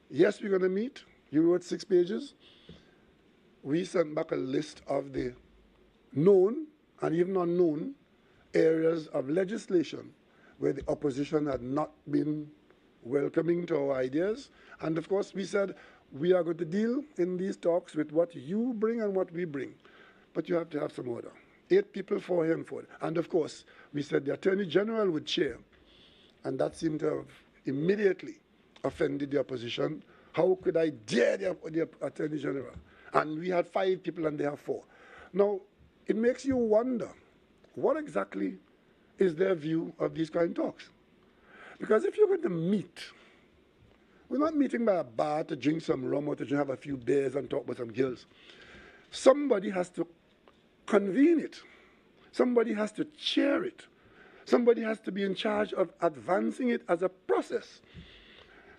Yes, we're going to meet. You wrote 6 pages. We sent back a list of the known and even unknown areas of legislation where the opposition had not been welcoming to our ideas. And of course, we said, we are going to deal in these talks with what you bring and what we bring. But you have to have some order. 8 people for here and for. And of course, we said the Attorney General would chair. And that seemed to have immediately offended the opposition. How could I dare the Attorney General? And we had 5 people and they have 4. Now, it makes you wonder, what exactly is their view of these crime talks? Because if you're going to meet, we're not meeting by a bar to drink some rum or to have a few beers and talk about some girls. Somebody has to convene it. Somebody has to chair it. Somebody has to be in charge of advancing it as a process.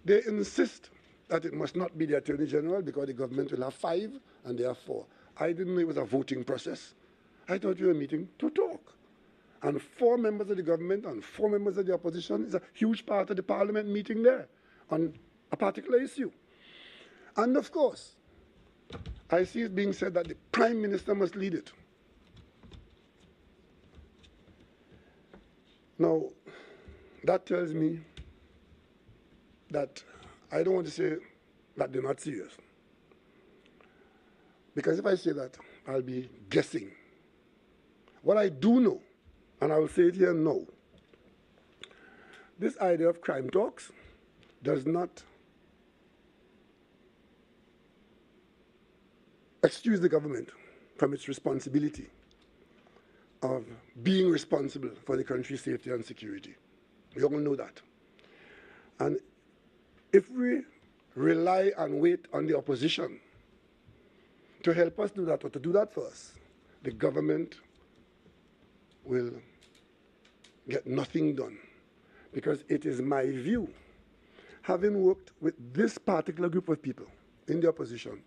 They insist that it must not be the Attorney General because the government will have 5 and they have 4. I didn't know it was a voting process. I thought we were meeting to talk. And 4 members of the government and 4 members of the opposition is a huge part of the parliament meeting there on a particular issue. And of course, I see it being said that the Prime Minister must lead it. Now, that tells me that I don't want to say that they're not serious. Because if I say that, I'll be guessing. What I do know, and I will say it here now, this idea of crime talks does not excuse the government from its responsibility of being responsible for the country's safety and security. We all know that. And if we rely and wait on the opposition to help us do that or to do that for us, the government will get nothing done. Because it is my view, having worked with this particular group of people in the opposition,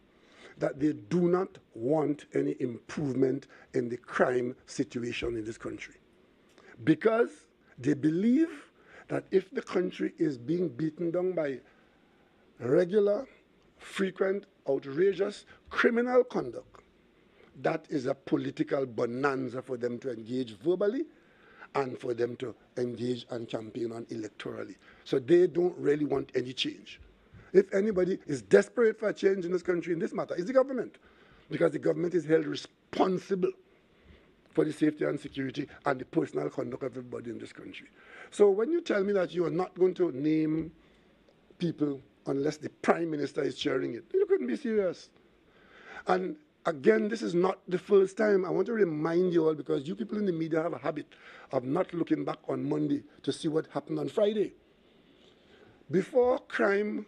that they do not want any improvement in the crime situation in this country. Because they believe that if the country is being beaten down by regular, frequent, outrageous criminal conduct, that is a political bonanza for them to engage verbally and for them to engage and campaign on electorally. So they don't really want any change. If anybody is desperate for a change in this country in this matter, it's the government. Because the government is held responsible for the safety and security and the personal conduct of everybody in this country. So when you tell me that you are not going to name people unless the Prime Minister is chairing it, you couldn't be serious. And again, this is not the first time. I want to remind you all, because you people in the media have a habit of not looking back on Monday to see what happened on Friday. Before crime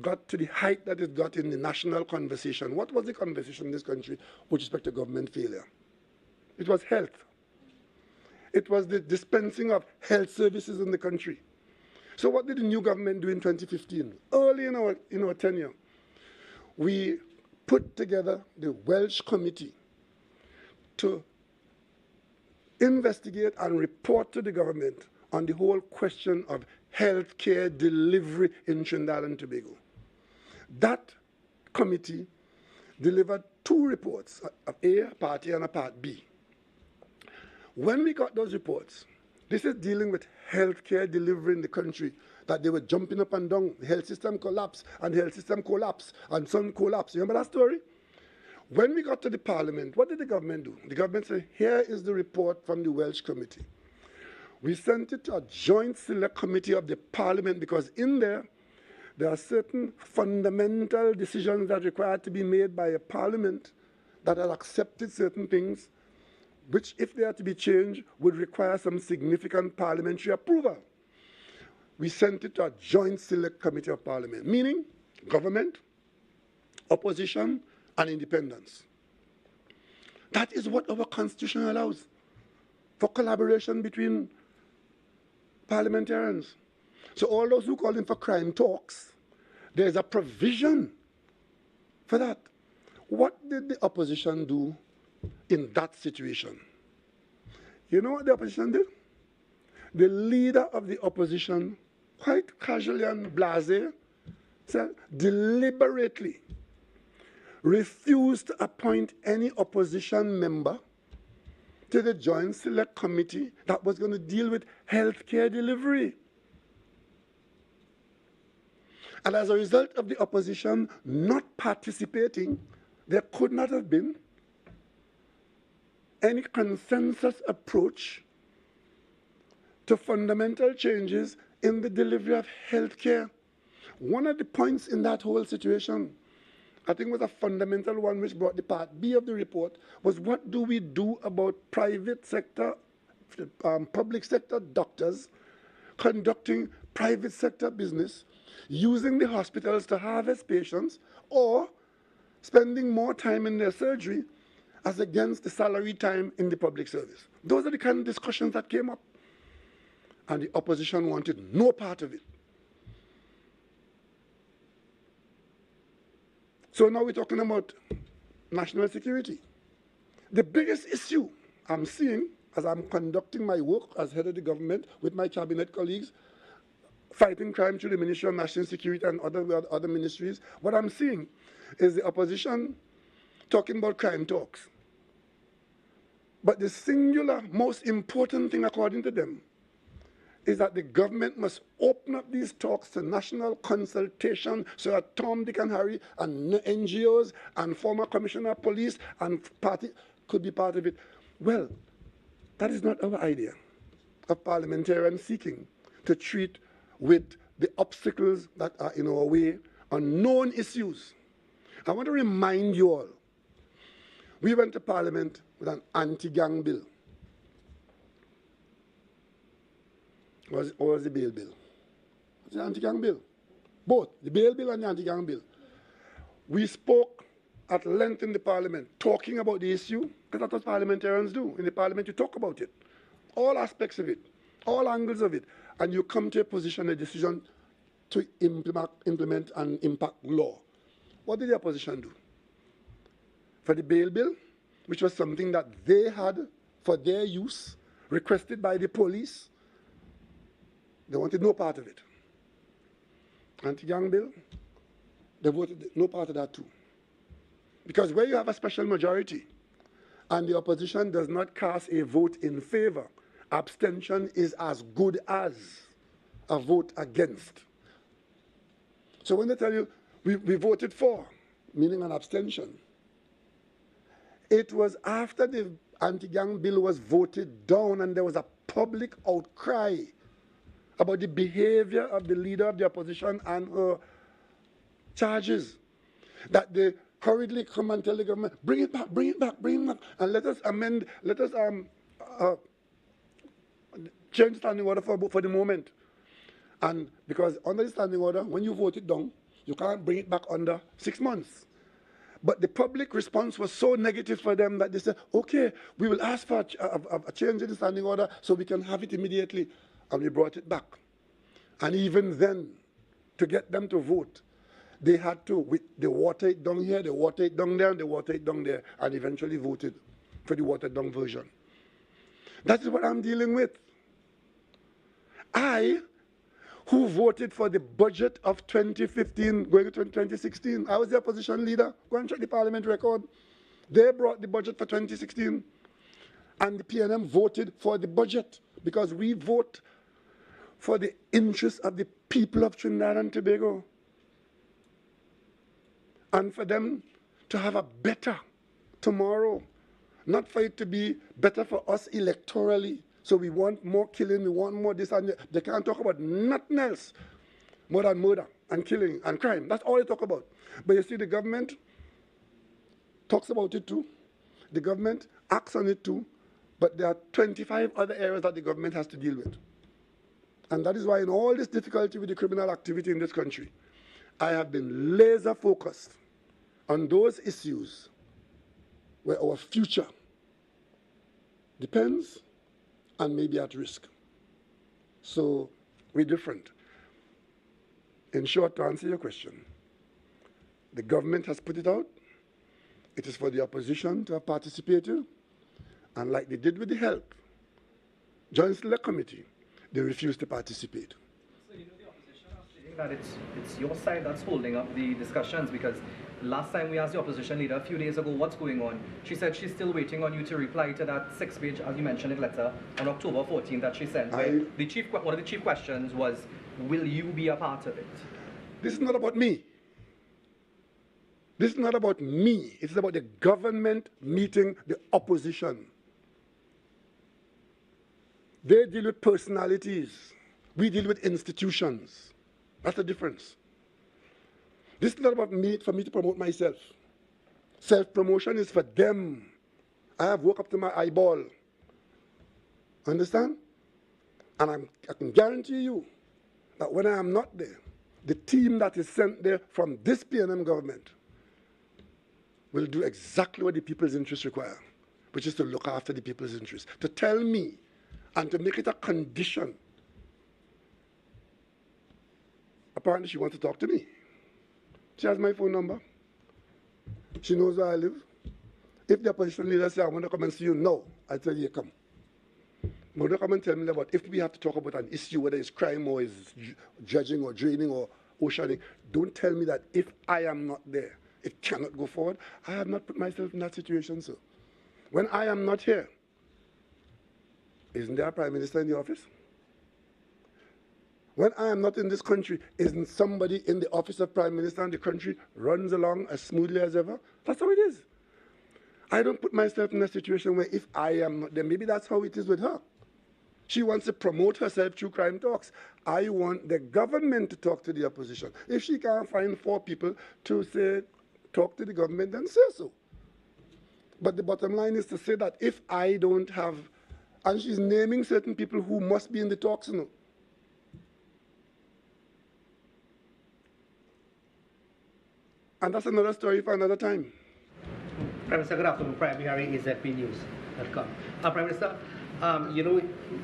got to the height that it got in the national conversation, what was the conversation in this country with respect to government failure? It was health. It was the dispensing of health services in the country. So what did the new government do in 2015? Early in our tenure, we put together the Welsh Committee to investigate and report to the government on the whole question of health care delivery in Trinidad and Tobago. That committee delivered 2 reports, a Part A and a Part B. When we got those reports, this is dealing with healthcare delivery in the country, that they were jumping up and down, the health system collapsed, and the health system collapsed, and some collapsed. You remember that story? When we got to the parliament, what did the government do? The government said, here is the report from the Welsh Committee. We sent it to a joint select committee of the parliament, because in there are certain fundamental decisions that require to be made by a parliament that have accepted certain things which, if they are to be changed, would require some significant parliamentary approval. We sent it to a joint select committee of parliament, meaning government, opposition, and independents. That is what our constitution allows for collaboration between parliamentarians. So all those who call in for crime talks, there's a provision for that. What did the opposition do in that situation? You know what the opposition did? The leader of the opposition, quite casually and blasé, said deliberately refused to appoint any opposition member to the Joint Select Committee that was going to deal with healthcare delivery. And as a result of the opposition not participating, there could not have been any consensus approach to fundamental changes in the delivery of healthcare. One of the points in that whole situation, I think was a fundamental one which brought the part B of the report, was what do we do about private sector, public sector doctors conducting private sector business, using the hospitals to harvest patients, or spending more time in their surgery as against the salary time in the public service. Those are the kind of discussions that came up. And the opposition wanted no part of it. So now we're talking about national security. The biggest issue I'm seeing as I'm conducting my work as head of the government with my cabinet colleagues, fighting crime through the Ministry of National Security and other ministries, what I'm seeing is the opposition talking about crime talks. But the singular most important thing according to them is that the government must open up these talks to national consultation so that Tom, Dick, and Harry and NGOs and former commissioner of police and party could be part of it. Well, that is not our idea of parliamentarians seeking to treat with the obstacles that are in our way on known issues. I want to remind you all, we went to Parliament with an anti-gang bill. Or was the bail bill? It's the anti-gang bill. Both, the bail bill and the anti-gang bill. We spoke at length in the Parliament, talking about the issue, because that's what parliamentarians do. In the Parliament, you talk about it. All aspects of it, all angles of it, and you come to a position, a decision to implement and impact law. What did the opposition do? For the bail bill, which was something that they had for their use, requested by the police, they wanted no part of it. Anti-gang bill, they voted no part of that too. Because where you have a special majority and the opposition does not cast a vote in favor, abstention is as good as a vote against. So when they tell you, we voted for, meaning an abstention, it was after the anti-gang bill was voted down and there was a public outcry about the behavior of the leader of the opposition and her charges, that they hurriedly come and tell the government, bring it back, bring it back, bring it back, and let us amend, let us change the standing order for the moment. And because under the standing order, when you vote it down, you can't bring it back under 6 months. But the public response was so negative for them that they said, okay, we will ask for a change in the standing order so we can have it immediately. And we brought it back. And even then, to get them to vote, they had to, they water it down here, they water it down there, and they water it down there, and eventually voted for the watered down version. That is what I'm dealing with. I, who voted for the budget of 2015 going to 2016, I was the opposition leader. Go and check the parliament record. They brought the budget for 2016, and the PNM voted for the budget because we vote for the interests of the people of Trinidad and Tobago, and for them to have a better tomorrow, not for it to be better for us electorally. So we want more killing, we want more this and that. They can't talk about nothing else more than murder and killing and crime. That's all they talk about. But you see, the government talks about it too. The government acts on it too. But there are 25 other areas that the government has to deal with. And that is why in all this difficulty with the criminal activity in this country, I have been laser focused on those issues where our future depends and may be at risk. So we're different. In short, to answer your question, the government has put it out. It is for the opposition to have participated. And like they did with the help, Joint Select Committee, they refused to participate. So you know the opposition are saying that it's your side that's holding up the discussions, because last time we asked the opposition leader a few days ago what's going on, she said she's still waiting on you to reply to that 6-page, as you mentioned it, letter on October 14th that she sent. One of the chief questions was, will you be a part of it? This is not about me. This is not about me. It's about the government meeting the opposition. They deal with personalities. We deal with institutions. That's the difference. This is not about me, for me to promote myself. Self-promotion is for them. I have woke up to my eyeball. Understand? And I can guarantee you that when I am not there, the team that is sent there from this PNM government will do exactly what the people's interests require, which is to look after the people's interests. To tell me and to make it a condition. Apparently she wants to talk to me. She has my phone number. She knows where I live. If the opposition leader says, I want to come and see you, no, I tell you, come. But don't come and tell me about if we have to talk about an issue, whether it's crime or it's judging or draining or oceaning, don't tell me that if I am not there, it cannot go forward. I have not put myself in that situation, sir. When I am not here, isn't there a prime minister in the office? When I am not in this country, isn't somebody in the office of prime minister and the country runs along as smoothly as ever? That's how it is. I don't put myself in a situation where if I am not there, maybe that's how it is with her. She wants to promote herself through crime talks. I want the government to talk to the opposition. If she can't find 4 people to say, talk to the government, then say so. But the bottom line is to say that if I don't have, and she's naming certain people who must be in the talks, you know. And that's another story for another time. Prime Minister, good afternoon. Prime Hearing is ZPnews.com. Prime Minister,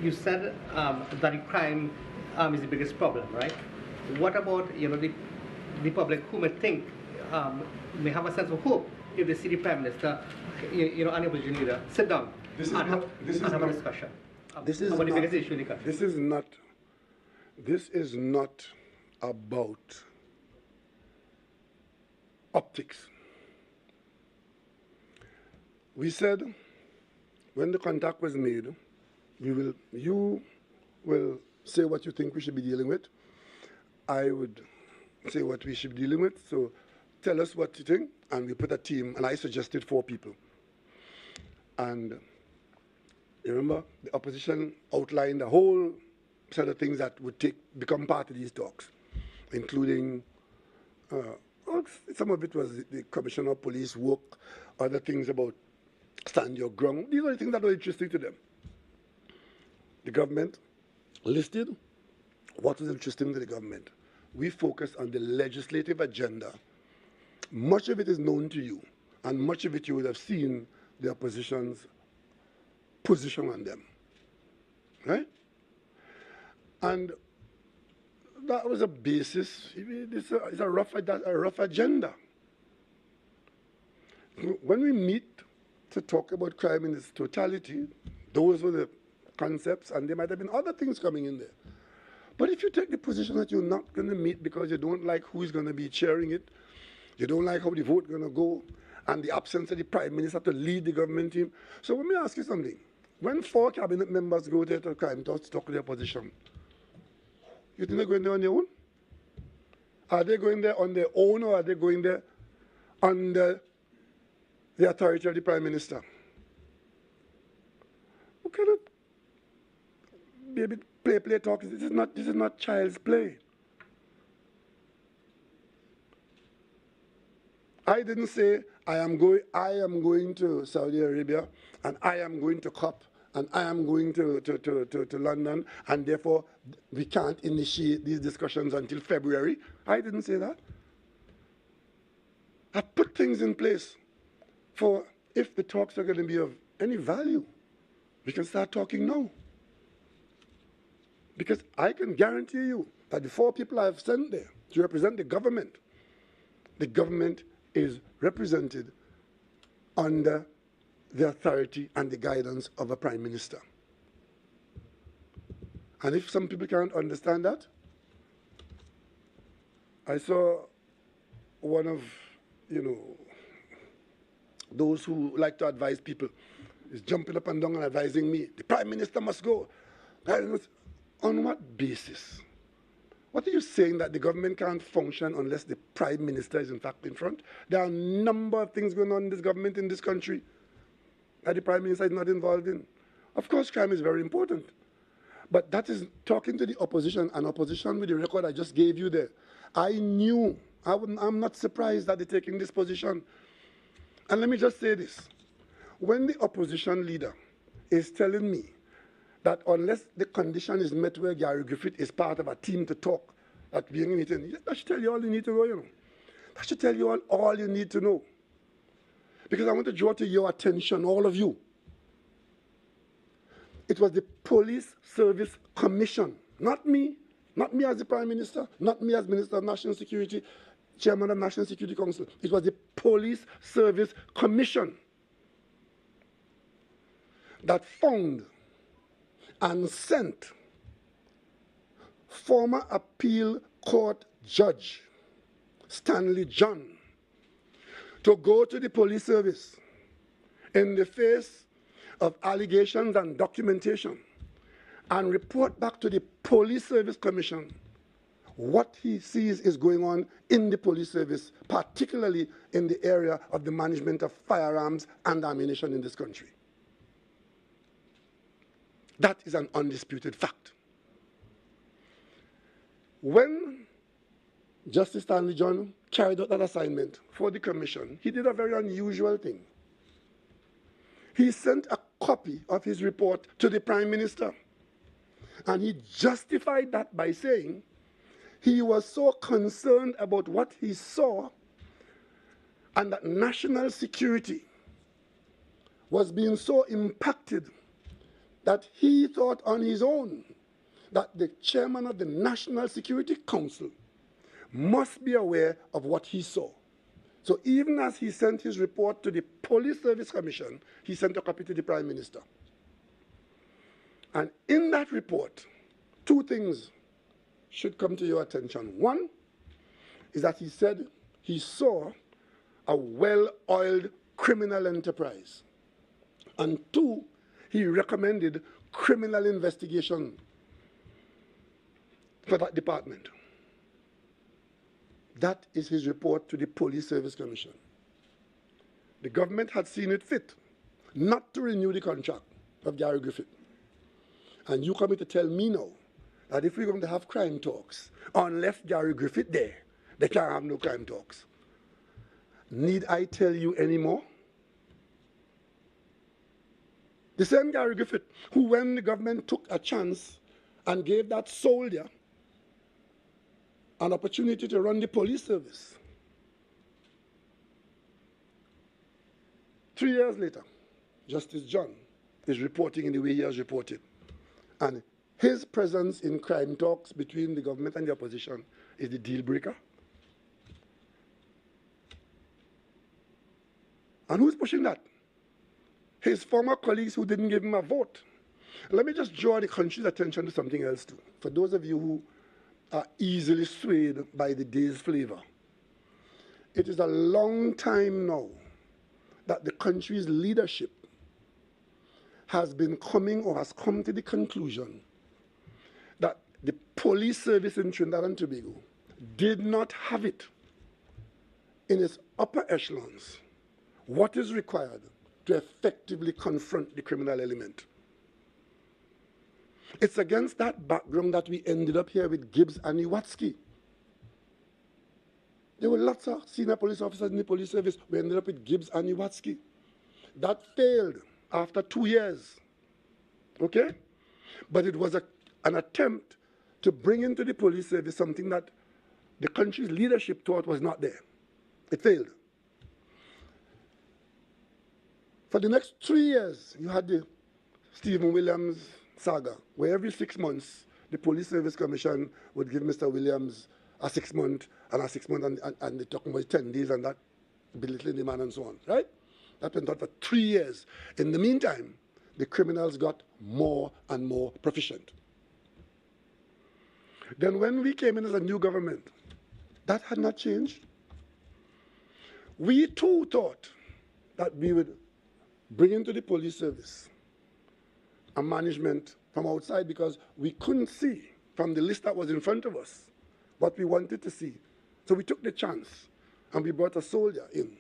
you said that the crime is the biggest problem, right? What about the public who may think may have a sense of hope if they see the Prime Minister, and the opposition leader sit down and have a discussion about the biggest issue in the country? This is not about optics. We said when the contact was made, you will say what you think we should be dealing with. I would say what we should be dealing with. So tell us what you think, and we put a team, and I suggested 4 people. And you remember, the opposition outlined a whole set of things that would become part of these talks, including some of it was the Commissioner of Police work, other things about stand your ground. These are the things that were interesting to them. The government listed what was interesting to the government. We focused on the legislative agenda. Much of it is known to you, and much of it you would have seen the opposition's position on them, right? And that was a basis. It's a rough agenda. When we meet to talk about crime in its totality, those were the concepts, and there might have been other things coming in there. But if you take the position that you're not going to meet because you don't like who's going to be chairing it, you don't like how the vote is going to go, and the absence of the prime minister to lead the government team. So let me ask you something. When 4 cabinet members go there to crime talks to talk to the opposition, you think they're going there on their own? Are they going there on their own, or are they going there under the authority of the Prime Minister? Who cannot play talk? This is not child's play. I didn't say I am going to Saudi Arabia and I am going to COP and I am going to London, and therefore we can't initiate these discussions until February. I didn't say that. I put things in place for if the talks are going to be of any value, we can start talking now. Because I can guarantee you that the 4 people I've sent there to represent the government is represented under the authority and the guidance of a prime minister. And if some people can't understand that, I saw one of, those who like to advise people is jumping up and down and advising me, the prime minister must go. On what basis? What are you saying, that the government can't function unless the prime minister is in fact in front? There are a number of things going on in this government, in this country, that the prime minister is not involved in. Of course, crime is very important. But that is talking to the opposition, and opposition with the record I just gave you there. I knew, I'm not surprised that they're taking this position. And let me just say this. When the opposition leader is telling me that unless the condition is met where Gary Griffith is part of a team to talk at being meeting, that should tell you all you need to know, That should tell you all you need to know. Because I want to draw to your attention, all of you. It was the Police Service Commission, not me as the Prime Minister, not me as Minister of National Security, Chairman of National Security Council. It was the Police Service Commission that found and sent former appeal court judge Stanley John to go to the police service in the face of allegations and documentation and report back to the Police Service Commission what he sees is going on in the police service, particularly in the area of the management of firearms and ammunition in this country. That is an undisputed fact. When Justice Stanley John carried out that assignment for the commission, he did a very unusual thing. He sent a copy of his report to the Prime Minister, and he justified that by saying he was so concerned about what he saw and that national security was being so impacted that he thought on his own that the chairman of the National Security Council must be aware of what he saw. So even as he sent his report to the Police Service Commission, he sent a copy to the Prime Minister. And in that report, 2 things should come to your attention. One is that he said he saw a well-oiled criminal enterprise. And 2, he recommended criminal investigation for that department. That is his report to the Police Service Commission. The government had seen it fit not to renew the contract of Gary Griffith. And you coming to tell me now that if we're going to have crime talks, unless Gary Griffith there, they can't have no crime talks. Need I tell you any more? The same Gary Griffith, who when the government took a chance and gave that soldier an opportunity to run the police service, 3 years later, Justice John is reporting in the way he has reported. And his presence in crime talks between the government and the opposition is the deal breaker. And who's pushing that? His former colleagues who didn't give him a vote. Let me just draw the country's attention to something else too. For those of you who are easily swayed by the day's flavor, it is a long time now that the country's leadership has been coming or has come to the conclusion that the police service in Trinidad and Tobago did not have it in its upper echelons what is required to effectively confront the criminal element. It's against that background that we ended up here with Gibbs and Iwatsky. There were lots of senior police officers in the police service. We ended up with Gibbs and Iwatsky. That failed after 2 years. okay? But it was an attempt to bring into the police service something that the country's leadership thought was not there. It failed. For the next 3 years, you had the Stephen Williams saga, where every 6 months, the Police Service Commission would give Mr. Williams a 6 month and a 6 month, and they're talking about 10 days and that, belittling the man and so on, right? That went on for 3 years. In the meantime, the criminals got more and more proficient. Then when we came in as a new government, that had not changed. We too thought that we would bring into the police service a management from outside because we couldn't see from the list that was in front of us what we wanted to see. So we took the chance and we brought a soldier in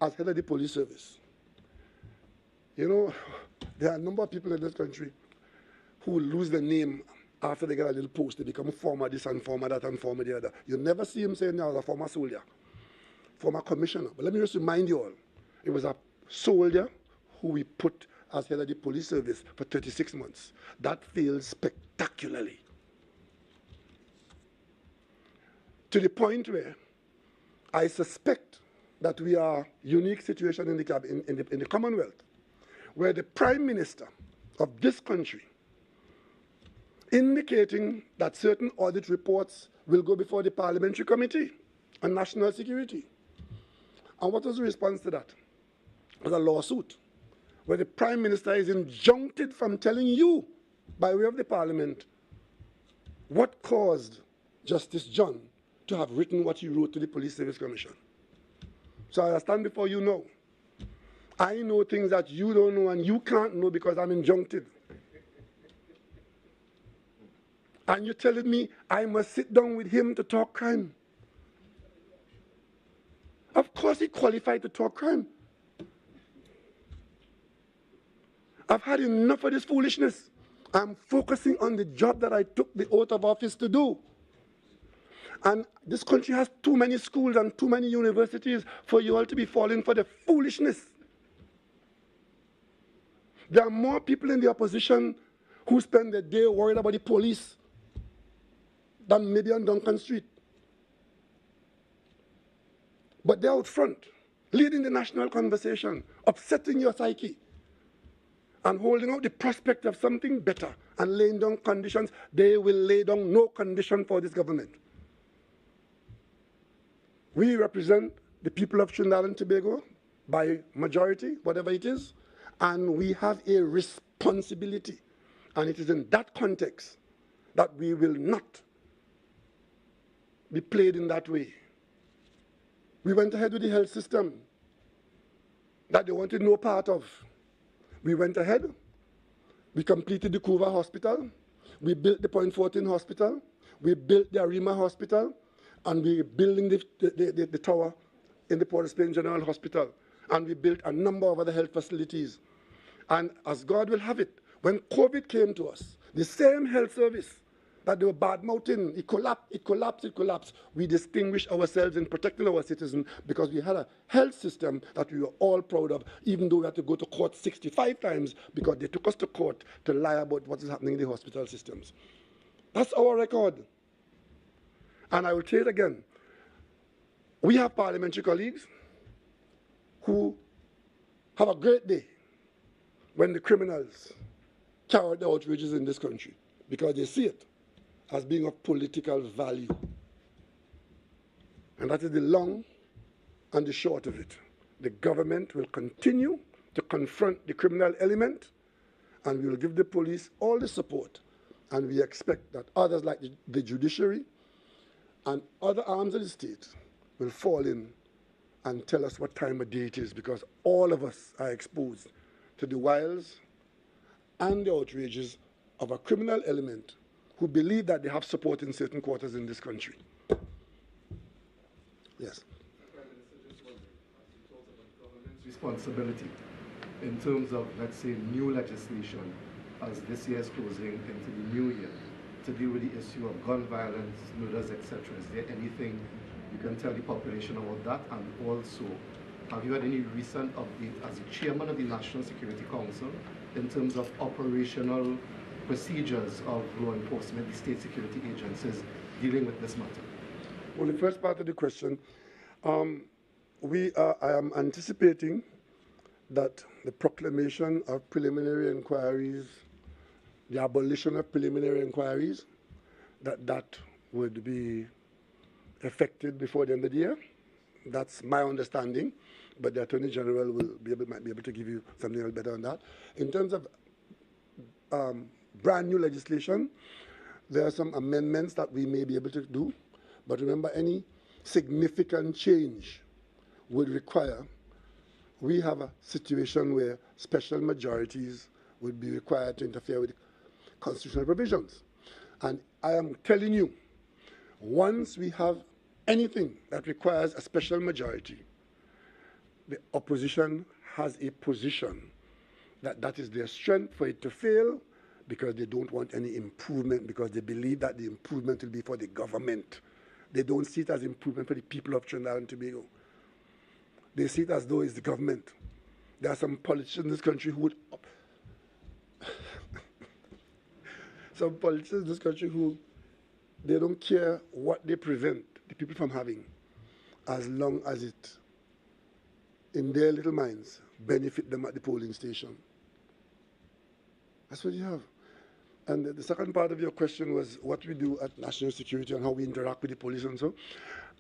as head of the police service. You know, there are a number of people in this country who lose their name after they get a little post. They become former this and former that and former the other. You never see him saying, I was a former soldier, former commissioner. But let me just remind you all, it was a soldier who we put as head of the police service for 36 months. That failed spectacularly. To the point where I suspect that we are a unique situation in the Commonwealth, where the Prime Minister of this country indicating that certain audit reports will go before the Parliamentary Committee on National Security. And what was the response to that? It was a lawsuit where the Prime Minister is injuncted from telling you, by way of the Parliament, what caused Justice John to have written what he wrote to the Police Service Commission. So I stand before you now. I know things that you don't know and you can't know because I'm injuncted. And you're telling me I must sit down with him to talk crime. Of course he qualified to talk crime. I've had enough of this foolishness. I'm focusing on the job that I took the oath of office to do. And this country has too many schools and too many universities for you all to be falling for the foolishness. There are more people in the opposition who spend their day worried about the police than maybe on Duncan Street. But they're out front, leading the national conversation, upsetting your psyche, and holding out the prospect of something better and laying down conditions. They will lay down no condition for this government. We represent the people of Trinidad and Tobago by majority, whatever it is, and we have a responsibility. And it is in that context that we will not be played in that way. We went ahead with the health system that they wanted no part of. We went ahead, we completed the Couva Hospital, we built the Point 14 Hospital, we built the Arima Hospital, and we're building the tower in the Port of Spain General Hospital. And we built a number of other health facilities. And as God will have it, when COVID came to us, the same health service that they were bad-mouthing, it collapsed. We distinguished ourselves in protecting our citizens because we had a health system that we were all proud of, even though we had to go to court 65 times because they took us to court to lie about what is happening in the hospital systems. That's our record. And I will say it again. We have parliamentary colleagues who have a great day when the criminals carry out the outrages in this country because they see it as being of political value. And that is the long and the short of it. The government will continue to confront the criminal element, and we will give the police all the support. And we expect that others like the judiciary and other arms of the state will fall in and tell us what time of day it is, because all of us are exposed to the wiles and the outrages of a criminal element who believe that they have support in certain quarters in this country. Yes. Prime Minister, just wondering, as you talked about government's responsibility in terms of, let's say, new legislation as this year is closing into the new year to deal with the issue of gun violence, murders, etc. Is there anything you can tell the population about that? And also, have you had any recent update as the chairman of the National Security Council in terms of operational procedures of law enforcement, the state security agencies dealing with this matter? Well, the first part of the question, I am anticipating that the proclamation of preliminary inquiries, the abolition of preliminary inquiries, that would be effected before the end of the year. That's my understanding, but the Attorney General might be able to give you something a little better on that. In terms of brand new legislation, there are some amendments that we may be able to do, but remember, any significant change would require, we have a situation where special majorities would be required to interfere with constitutional provisions. And I am telling you, once we have anything that requires a special majority, the opposition has a position that is their strength for it to fail, because they don't want any improvement, because they believe that the improvement will be for the government. They don't see it as improvement for the people of Trinidad and Tobago. They see it as though it's the government. There are some politicians in this country who would some politicians in this country who they don't care what they prevent the people from having, as long as it, in their little minds, benefit them at the polling station. That's what you have. And the second part of your question was what we do at national security and how we interact with the police and so.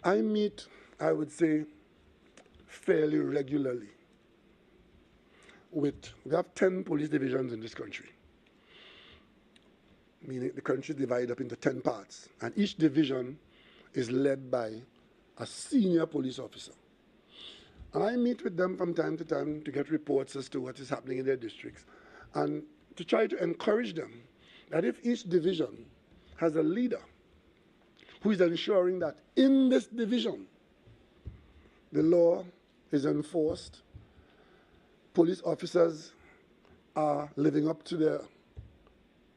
I meet, I would say, fairly regularly we have 10 police divisions in this country, meaning the country is divided up into 10 parts, and each division is led by a senior police officer. And I meet with them from time to time to get reports as to what is happening in their districts, and to try to encourage them that if each division has a leader who is ensuring that in this division the law is enforced, police officers are living up to their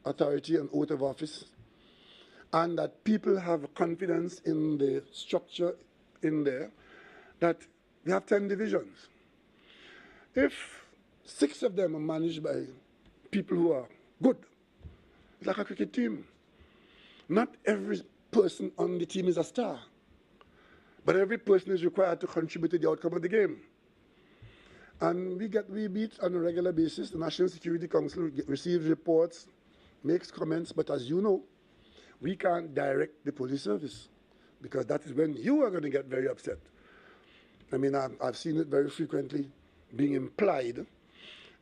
authority and oath of office, and that people have confidence in the structure in there, that we have 10 divisions. If 6 of them are managed by people who are good, it's like a cricket team. Not every person on the team is a star, but every person is required to contribute to the outcome of the game. And we meet on a regular basis. The National Security Council receives reports, makes comments, but as you know, we can't direct the police service, because that is when you are going to get very upset. I mean, I've seen it very frequently being implied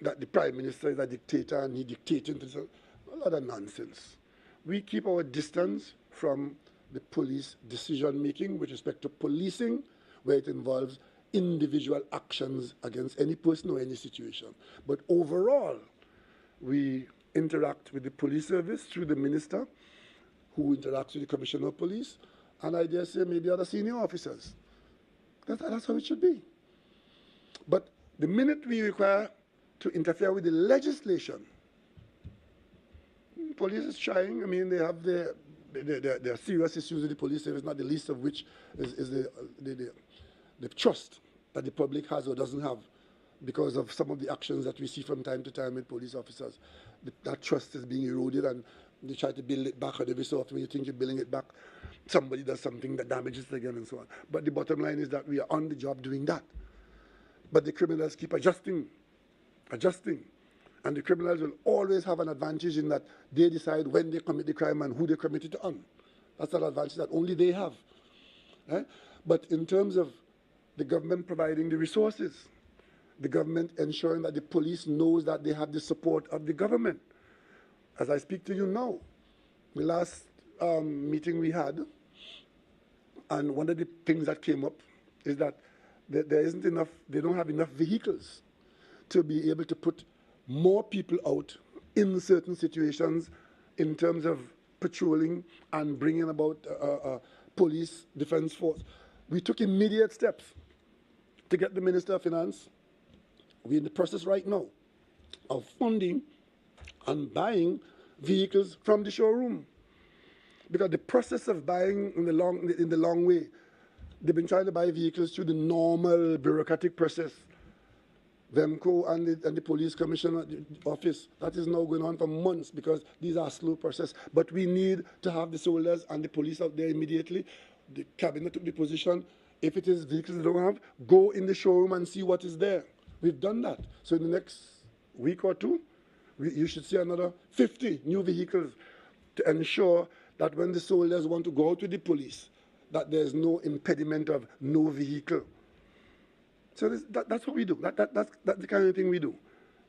that the Prime Minister is a dictator and he dictating to a lot of nonsense. We keep our distance from the police decision-making with respect to policing, where it involves individual actions against any person or any situation. But overall, we interact with the police service through the minister, who interacts with the commissioner of police, and I dare say maybe other senior officers. That's how it should be. But the minute we require to interfere with the legislation, police is trying. I mean, they have their serious issues with the police service, not the least of which is the trust that the public has or doesn't have because of some of the actions that we see from time to time with police officers. That trust is being eroded, and they try to build it back, and every so often when you think you're building it back, somebody does something that damages it again and so on. But the bottom line is that we are on the job doing that. But the criminals keep adjusting. And the criminals will always have an advantage in that they decide when they commit the crime and who they commit it on. That's an advantage that only they have. Right? But in terms of the government providing the resources, the government ensuring that the police knows that they have the support of the government. As I speak to you now, the last meeting we had, and one of the things that came up is that there isn't enough, they don't have enough vehicles to be able to put more people out in certain situations in terms of patrolling and bringing about police defense force. We took immediate steps to get the Minister of Finance. We're in the process right now of funding and buying vehicles from the showroom, because the process of buying in the long way They've been trying to buy vehicles through the normal bureaucratic process. VEMCO and the police commissioner office, that is now going on for months because these are slow process. But we need to have the soldiers and the police out there immediately. The cabinet took the position, if it is vehicles they don't have, go in the showroom and see what is there. We've done that. So in the next week or two, you should see another 50 new vehicles to ensure that when the soldiers want to go out with the police, that there's no impediment of no vehicle. So that's what we do. That's the kind of thing we do.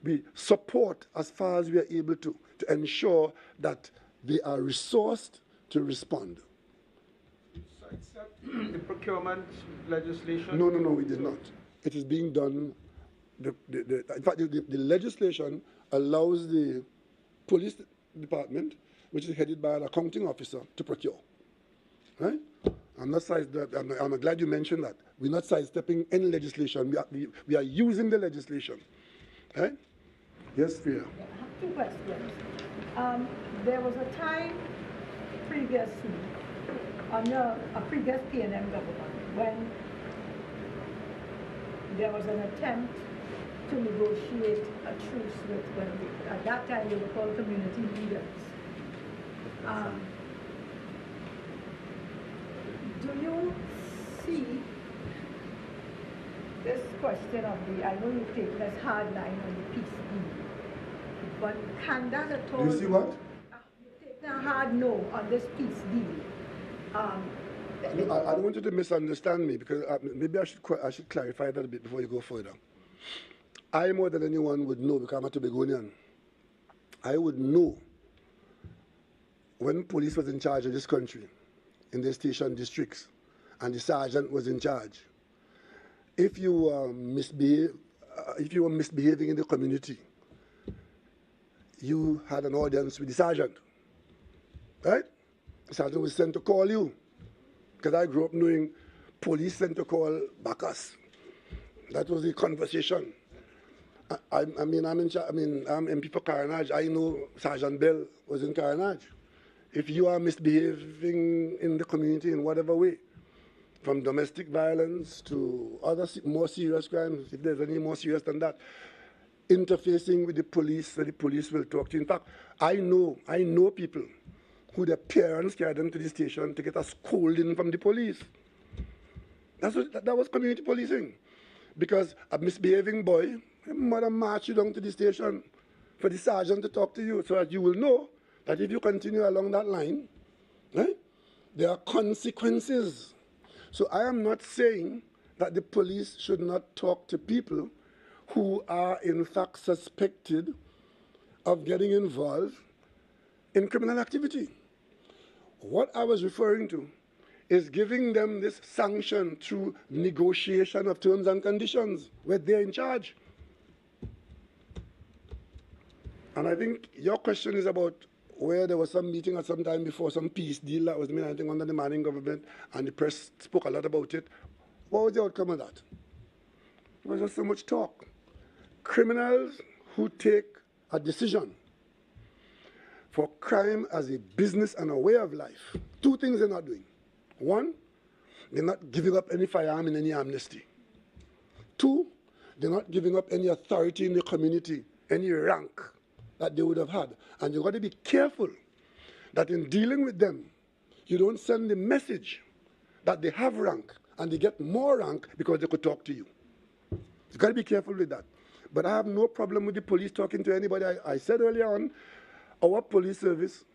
We support as far as we are able to ensure that they are resourced to respond. The procurement legislation? No, we did not. It is being done. In fact, the legislation allows the police department, which is headed by an accounting officer, to procure. Right? I'm glad you mentioned that. We're not sidestepping any legislation. We are using the legislation. Right? Yes, Priya. I have two questions. There was a time previously, under a previous PNM government, when there was an attempt to negotiate a truce with, at that time they were called community leaders. Do you see this question of I know you've taken this hard line on the peace deal, but can that at all... You see what? You've taken a hard no on this peace deal. I don't want you to misunderstand me, because maybe I should clarify that a bit before you go further. I, more than anyone, would know, because I'm a Tobagonian. I would know when police was in charge of this country, in the station districts, and the sergeant was in charge. If you were misbehaving in the community, you had an audience with the sergeant, right? The sergeant was sent to call you, because I grew up knowing police sent to call Bacchus. That was the conversation. I'm MP for Carnage. I know Sergeant Bell was in Carnage. If you are misbehaving in the community in whatever way, from domestic violence to other more serious crimes, if there's any more serious than that, interfacing with the police, so the police will talk to you. In fact, I know people who their parents carried them to the station to get a scolding from the police. That was community policing. Because a misbehaving boy, your mother marched you down to the station for the sergeant to talk to you, so that you will know that if you continue along that line, right, there are consequences. So I am not saying that the police should not talk to people who are in fact suspected of getting involved in criminal activity. What I was referring to is giving them this sanction through negotiation of terms and conditions where they're in charge. And I think your question is about where there was some meeting at some time before, some peace deal that was made, I think, under the Manning government, and the press spoke a lot about it. What was the outcome of that? There was just so much talk. Criminals who take a decision for crime as a business and a way of life, two things they're not doing. One, they're not giving up any firearm in any amnesty. Two, they're not giving up any authority in the community, any rank that they would have had. And you've got to be careful that in dealing with them, you don't send the message that they have rank and they get more rank because they could talk to you. You've got to be careful with that. But I have no problem with the police talking to anybody. I said earlier on, our police service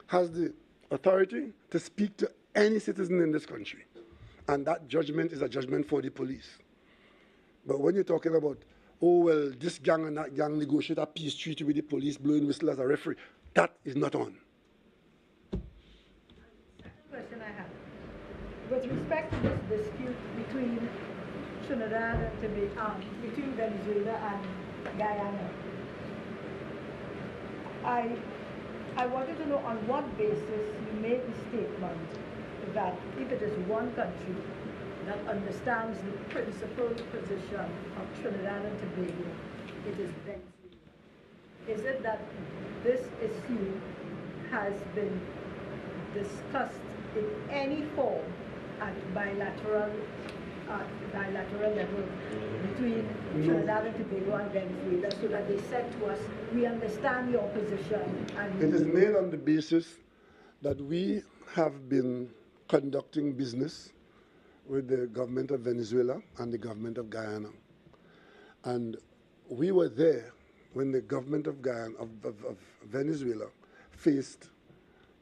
has the authority to speak to any citizen in this country. And that judgment is a judgment for the police. But when you're talking about, oh, well, this gang and that gang negotiate a peace treaty with the police, blowing whistle as a referee, that is not on. Second question I have. With respect to this dispute between Trinidad and Tobago, between Venezuela and Guyana, I wanted to know on what basis you made the statement that if it is one country that understands the principal position of Trinidad and Tobago, it is Venezuela. Is it that this issue has been discussed in any form at bilateral level between Trinidad and Tobago and Venezuela, so that they said to us, we understand your position. And it is made on the basis that we have been conducting business with the government of Venezuela and the government of Guyana. And we were there when the government of Guyana, of Venezuela, faced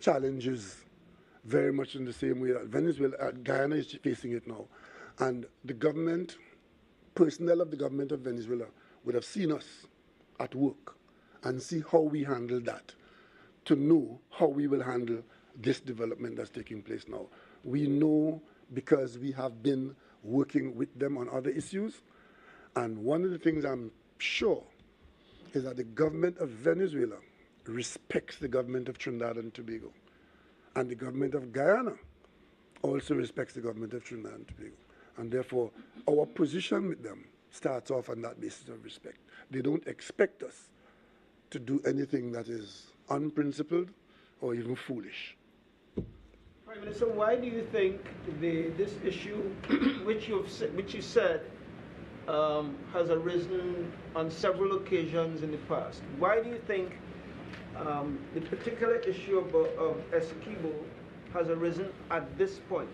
challenges very much in the same way that Guyana is facing it now. And the government, personnel of the government of Venezuela would have seen us at work and see how we handle that, to know how we will handle this development that's taking place now. We know because we have been working with them on other issues. And one of the things I'm sure is that the government of Venezuela respects the government of Trinidad and Tobago. And the government of Guyana also respects the government of Trinidad and Tobago. And therefore, our position with them starts off on that basis of respect. They don't expect us to do anything that is unprincipled or even foolish. Prime Minister, why do you think this issue, which you said has arisen on several occasions in the past, why do you think the particular issue of Essequibo has arisen at this point?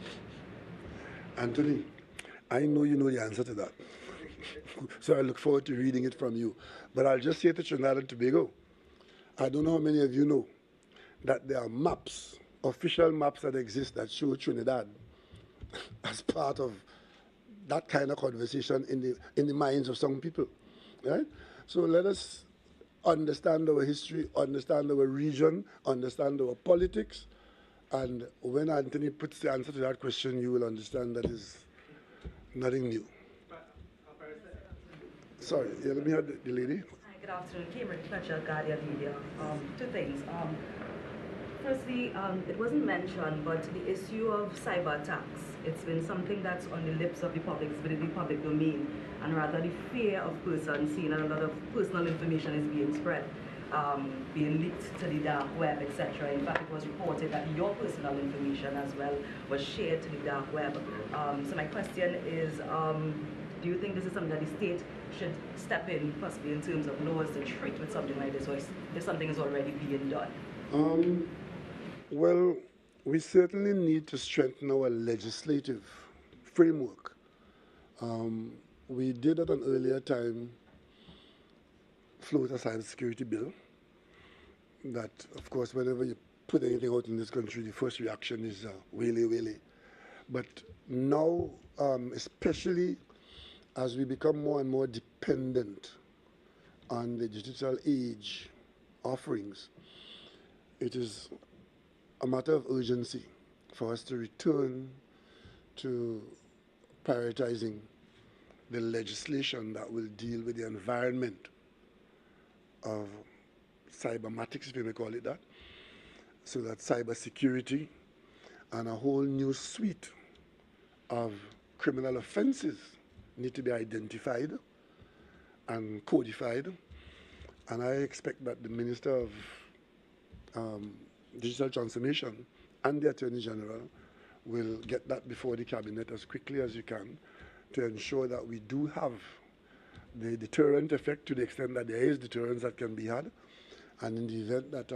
Anthony, I know you know the answer to that. So I look forward to reading it from you. But I'll just say to Trinidad and Tobago, I don't know how many of you know that there are maps, official maps that exist that show Trinidad as part of that kind of conversation in the minds of some people, right? So let us understand our history, understand our region, understand our politics, and when Anthony puts the answer to that question, you will understand that is nothing new. Sorry, yeah, let me have the lady. Hi, good afternoon. Cambridge Fletcher, Guardian Media. Two things. Firstly, it wasn't mentioned, but the issue of cyber attacks, it's been something that's on the lips of the public, it's been in the public domain, and rather the fear of persons seeing that a lot of personal information is being spread, being leaked to the dark web, etc. In fact, it was reported that your personal information as well was shared to the dark web. So my question is, do you think this is something that the state should step in, possibly in terms of laws to treat with something like this, or if something is already being done? Well, we certainly need to strengthen our legislative framework. We did at an earlier time float a cybersecurity bill that, of course, whenever you put anything out in this country, the first reaction is wele. But now, especially as we become more and more dependent on the digital age offerings, it is a matter of urgency for us to return to prioritizing the legislation that will deal with the environment of cybernetics, if you may call it that, so that cybersecurity and a whole new suite of criminal offenses need to be identified and codified. And I expect that the Minister of Digital Transformation and the Attorney General will get that before the Cabinet as quickly as you can to ensure that we do have the deterrent effect to the extent that there is deterrence that can be had. And in the event that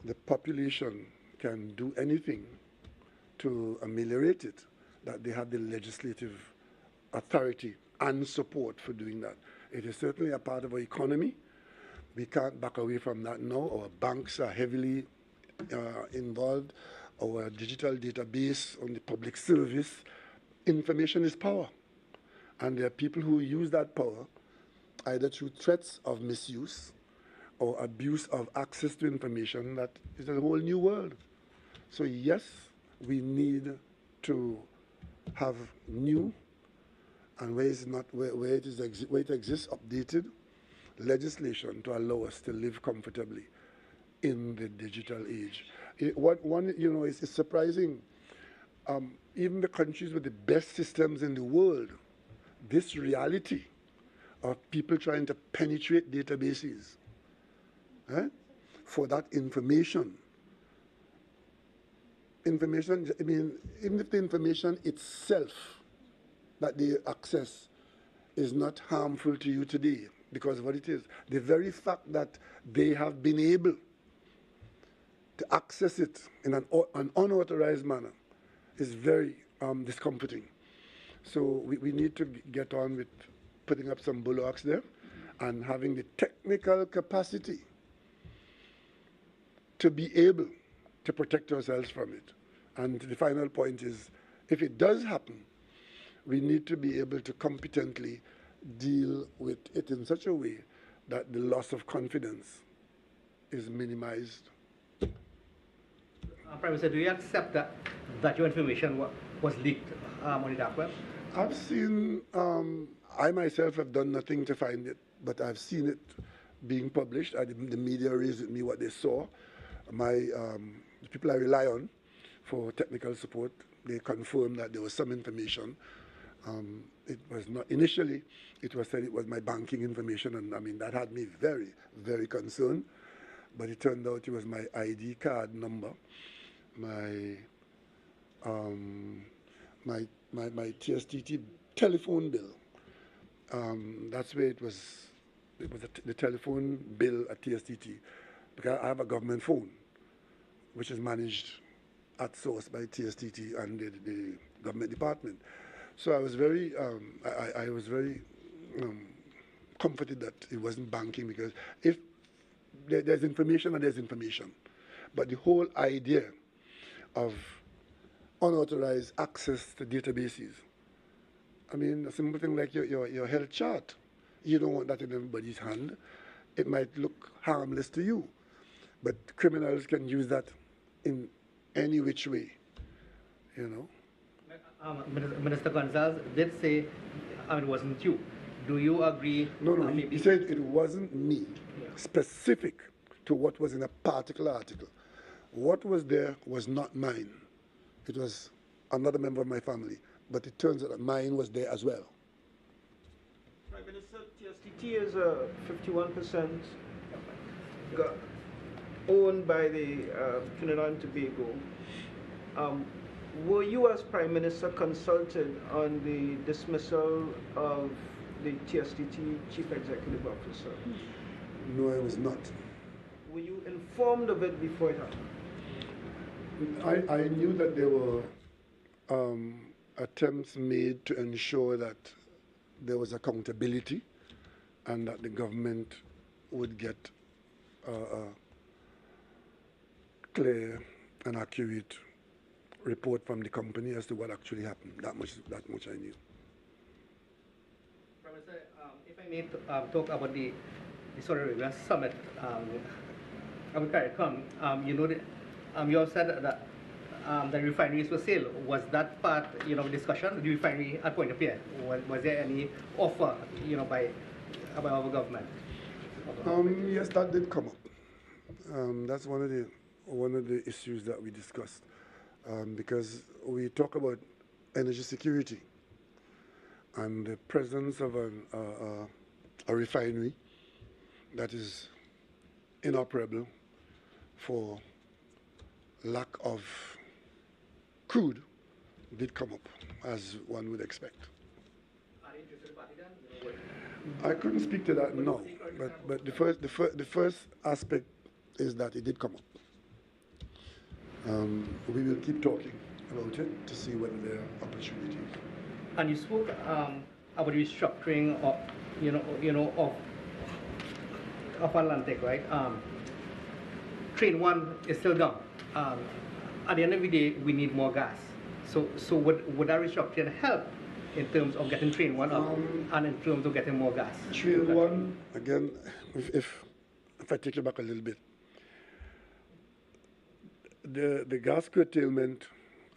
the population can do anything to ameliorate it, that they have the legislative authority and support for doing that. It is certainly a part of our economy. We can't back away from that now. Our banks are heavily involved. Our digital database on the public service. Information is power. And there are people who use that power either through threats of misuse or abuse of access to information that is a whole new world. So yes, we need to have new and where it exists, updated legislation to allow us to live comfortably in the digital age. It's surprising. Even the countries with the best systems in the world, this reality of people trying to penetrate databases for that information information, I mean, even if the information itself that they access is not harmful to you today, because of what it is, the very fact that they have been able to access it in an unauthorized manner is very discomforting. So we need to get on with putting up some bulwarks there and having the technical capacity to be able to protect ourselves from it. And the final point is, if it does happen, we need to be able to competently deal with it in such a way that the loss of confidence is minimized. Prime Minister, do you accept that your information was leaked on the dark web? I've seen, I myself have done nothing to find it, but I've seen it being published. The media raised with me what they saw. The people I rely on for technical support, they confirmed that there was some information. It was not, initially, it was said it was my banking information, and I mean, that had me very, very concerned. But it turned out it was my ID card number, my TSTT telephone bill. That's where it was the telephone bill at TSTT, because I have a government phone, which is managed at source by TSTT and the government department. So I was very, I was very comforted that it wasn't banking, because if there's information and there's information, but the whole idea of unauthorized access to databases, I mean, a simple thing like your health chart, you don't want that in everybody's hand. It might look harmless to you, but criminals can use that in any which way, you know. Minister Gonzalez did say it wasn't you. Do you agree? No, he said it wasn't me, specific to what was in a particular article. What was there was not mine. It was another member of my family, but it turns out that mine was there as well. Prime Minister, TSTT is 51% owned by the Trinidad and Tobago. Were you, as Prime Minister, consulted on the dismissal of the TSTT Chief Executive Officer? No, I was not. Were you informed of it before it happened? I knew that there were attempts made to ensure that there was accountability and that the government would get a clear and accurate report from the company as to what actually happened. That much I knew. Prime Minister, if I may talk about the Saudi Arabia summit, I would carry come. You have said that the refineries for sale. Was that part, discussion? The refinery at Point of Pierre. Was there any offer, by our government? Yes, that did come up. That's one of the issues that we discussed, because we talk about energy security and the presence of a refinery that is inoperable for lack of crude did come up, as one would expect. I couldn't speak to that now, but the first aspect is that it did come up. We will keep talking about it to see whether there are opportunities. And you spoke about restructuring of Atlantic, right? Train 1 is still down. At the end of the day, we need more gas. So would that restructuring help in terms of getting Train 1 up and in terms of getting more gas? Train 1, again, if I take you back a little bit, the gas curtailment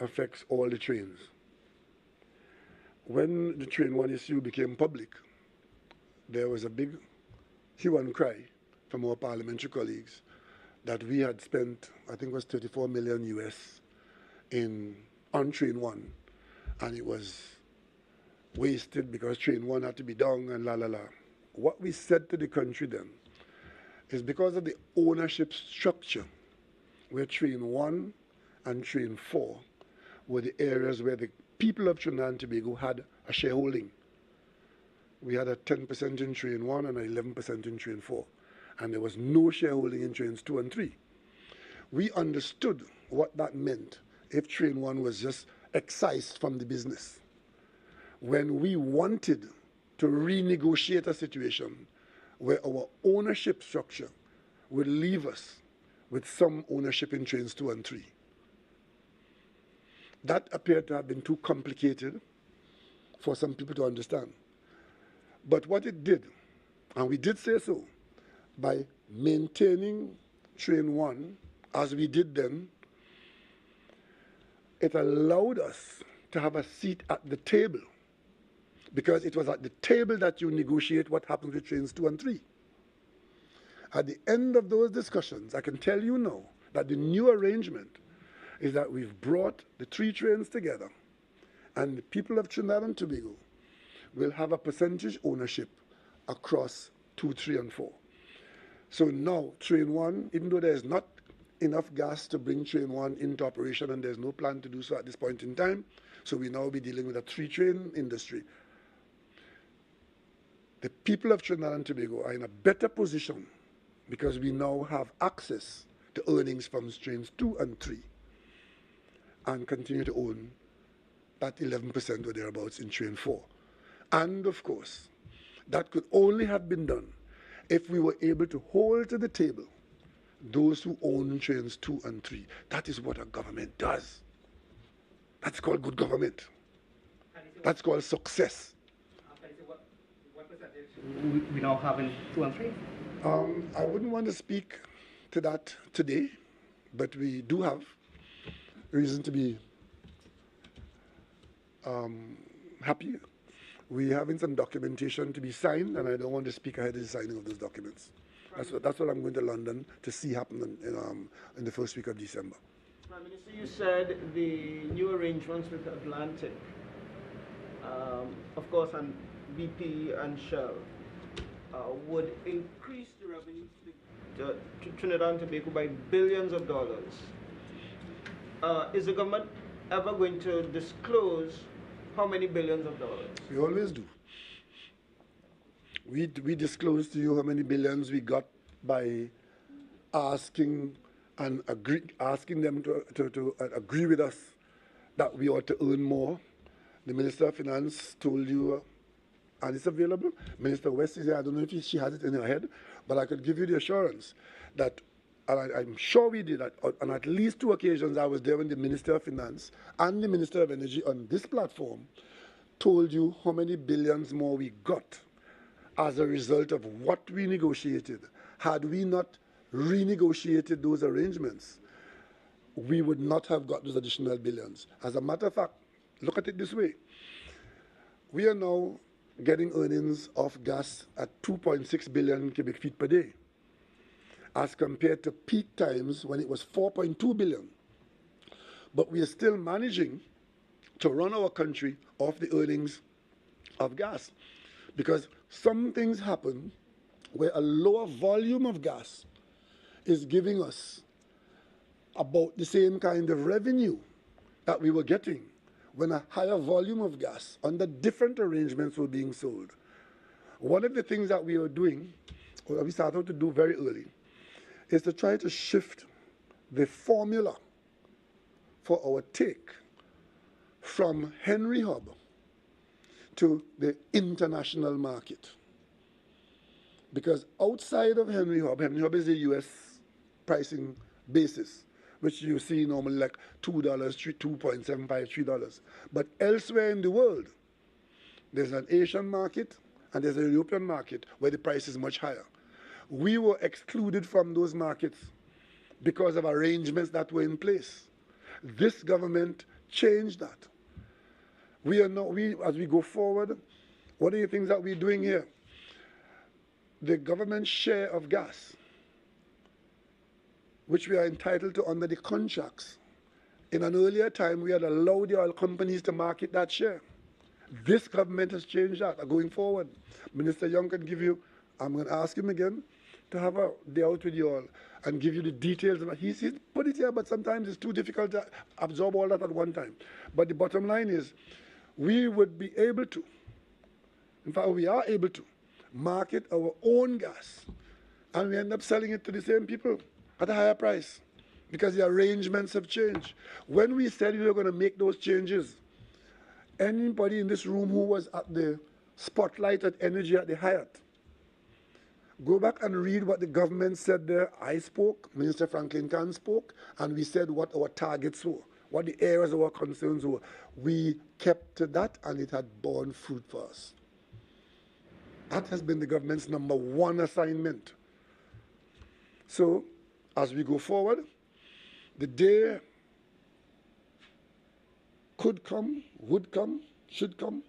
affects all the trains. When the Train 1 issue became public, there was a big hue and cry from our parliamentary colleagues that we had spent, I think it was 34 million US on Train 1, and it was wasted because Train 1 had to be down and la la la. What we said to the country then is, because of the ownership structure, where Train 1 and Train 4 were the areas where the people of Trinidad and Tobago had a shareholding. We had a 10% in Train 1 and an 11% in Train 4. And there was no shareholding in Trains 2 and 3. We understood what that meant if Train 1 was just excised from the business. When we wanted to renegotiate a situation where our ownership structure would leave us with some ownership in Trains 2 and 3. That appeared to have been too complicated for some people to understand. But what it did, and we did say so, by maintaining Train 1 as we did then, it allowed us to have a seat at the table, because it was at the table that you negotiate what happens with Trains 2 and 3. At the end of those discussions, I can tell you now that the new arrangement is that we've brought the 3 trains together, and the people of Trinidad and Tobago will have a percentage ownership across 2, 3, and 4. So now, Train 1, even though there's not enough gas to bring Train 1 into operation, and there's no plan to do so at this point in time, so we now be dealing with a 3-train industry. The people of Trinidad and Tobago are in a better position because we now have access to earnings from Trains 2 and 3 and continue to own that 11% or thereabouts in Train 4. And of course, that could only have been done if we were able to hold to the table those who own Trains 2 and 3. That is what a government does. That's called good government. That's called success. What percentage we now have in 2 and 3? I wouldn't want to speak to that today, but we do have reason to be happy. We're having some documentation to be signed, and I don't want to speak ahead of the signing of those documents. That's what I'm going to London to see happen in the first week of December. Prime Minister, you said the new arrangements with Atlantic, of course, and BP and Shell, would increase the revenue to Trinidad and Tobago by billions of dollars. Is the government ever going to disclose how many billions of dollars? We always do. We disclose to you how many billions we got by asking them to agree with us that we ought to earn more. The Minister of Finance told you, and it's available. Minister West is here. I don't know if she has it in her head, but I could give you the assurance that, and I'm sure we did that on at least 2 occasions. I was there when the Minister of Finance and the Minister of Energy on this platform told you how many billions more we got as a result of what we negotiated. Had we not renegotiated those arrangements, we would not have got those additional billions. As a matter of fact, look at it this way. We are now getting earnings of gas at 2.6 billion cubic feet per day, as compared to peak times when it was 4.2 billion. But we are still managing to run our country off the earnings of gas, because some things happen where a lower volume of gas is giving us about the same kind of revenue that we were getting when a higher volume of gas under different arrangements were being sold. One of the things that we are doing, or we started to do very early, is to try to shift the formula for our take from Henry Hub to the international market. Because outside of Henry Hub is the US pricing basis, which you see normally like $2, $2.75, $3. But elsewhere in the world, there's an Asian market and there's a European market where the price is much higher. We were excluded from those markets because of arrangements that were in place. This government changed that. As we go forward, what are the things that we're doing here? The government's share of gas, which we are entitled to under the contracts. In an earlier time, we had allowed the oil companies to market that share. This government has changed that going forward. Minister Young can give you, I'm going to ask him again to have a day out with you all and give you the details. He's put it here, but sometimes it's too difficult to absorb all that at one time. But the bottom line is, we would be able to, in fact, we are able to market our own gas, and we end up selling it to the same people at a higher price because the arrangements have changed. When we said we were going to make those changes, anybody in this room who was at the spotlight at energy at the Hyatt, go back and read what the government said there. I spoke, Minister Franklin Khan spoke, and we said what our targets were, what the areas of our concerns were. We kept to that, and it had borne fruit for us. That has been the government's #1 assignment. So, as we go forward, the day could come, would come, should come,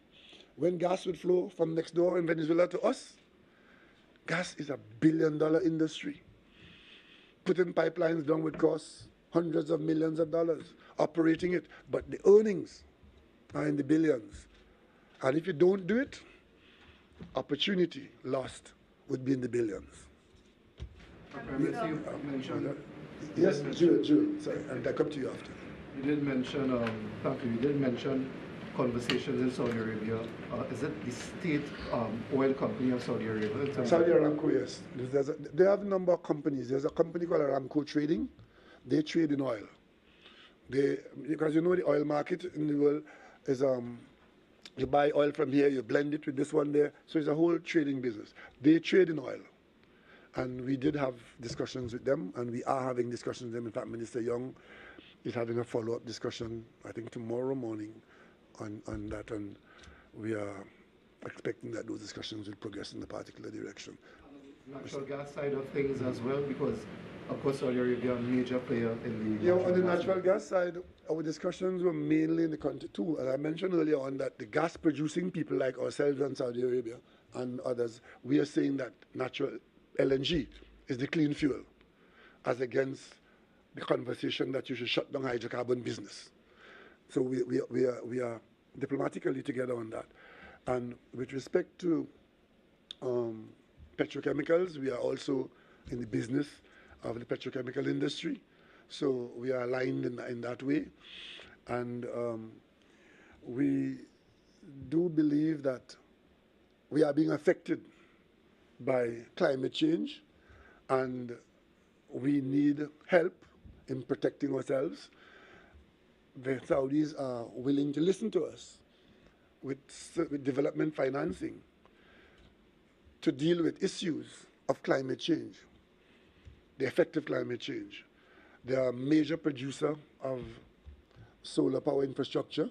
when gas would flow from next door in Venezuela to us. Gas is a billion-dollar industry. Putting pipelines down would cost hundreds of millions of dollars, operating it, but the earnings are in the billions. And if you don't do it, opportunity lost would be in the billions. You mentioned, Yes, Jules, sorry, and I'll come to you after. you did mention, thank you, you did mention conversations in Saudi Arabia. Is it the state oil company of Saudi Arabia? Saudi Aramco, yes. They have a number of companies. There's a company called Aramco Trading. They trade in oil. Because you know the oil market in the world is, you buy oil from here, you blend it with this one there. So it's a whole trading business. They trade in oil. And we did have discussions with them, and we are having discussions with them. In fact, Minister Young is having a follow-up discussion, I think tomorrow morning, on that, and we are expecting that those discussions will progress in a particular direction. Natural gas side of things as well, because of course Saudi Arabia a major player in the... Yeah, on the natural gas side, our discussions were mainly in the country too. As I mentioned earlier on, that the gas producing people like ourselves and Saudi Arabia and others, we are saying that natural LNG is the clean fuel, as against the conversation that you should shut down hydrocarbon business. So we are diplomatically together on that. And with respect to petrochemicals, we are also in the business of the petrochemical industry. So we are aligned in that way. And we do believe that we are being affected by climate change, and we need help in protecting ourselves. The Saudis are willing to listen to us with development financing to deal with issues of climate change, the effect of climate change. They are a major producer of solar power infrastructure.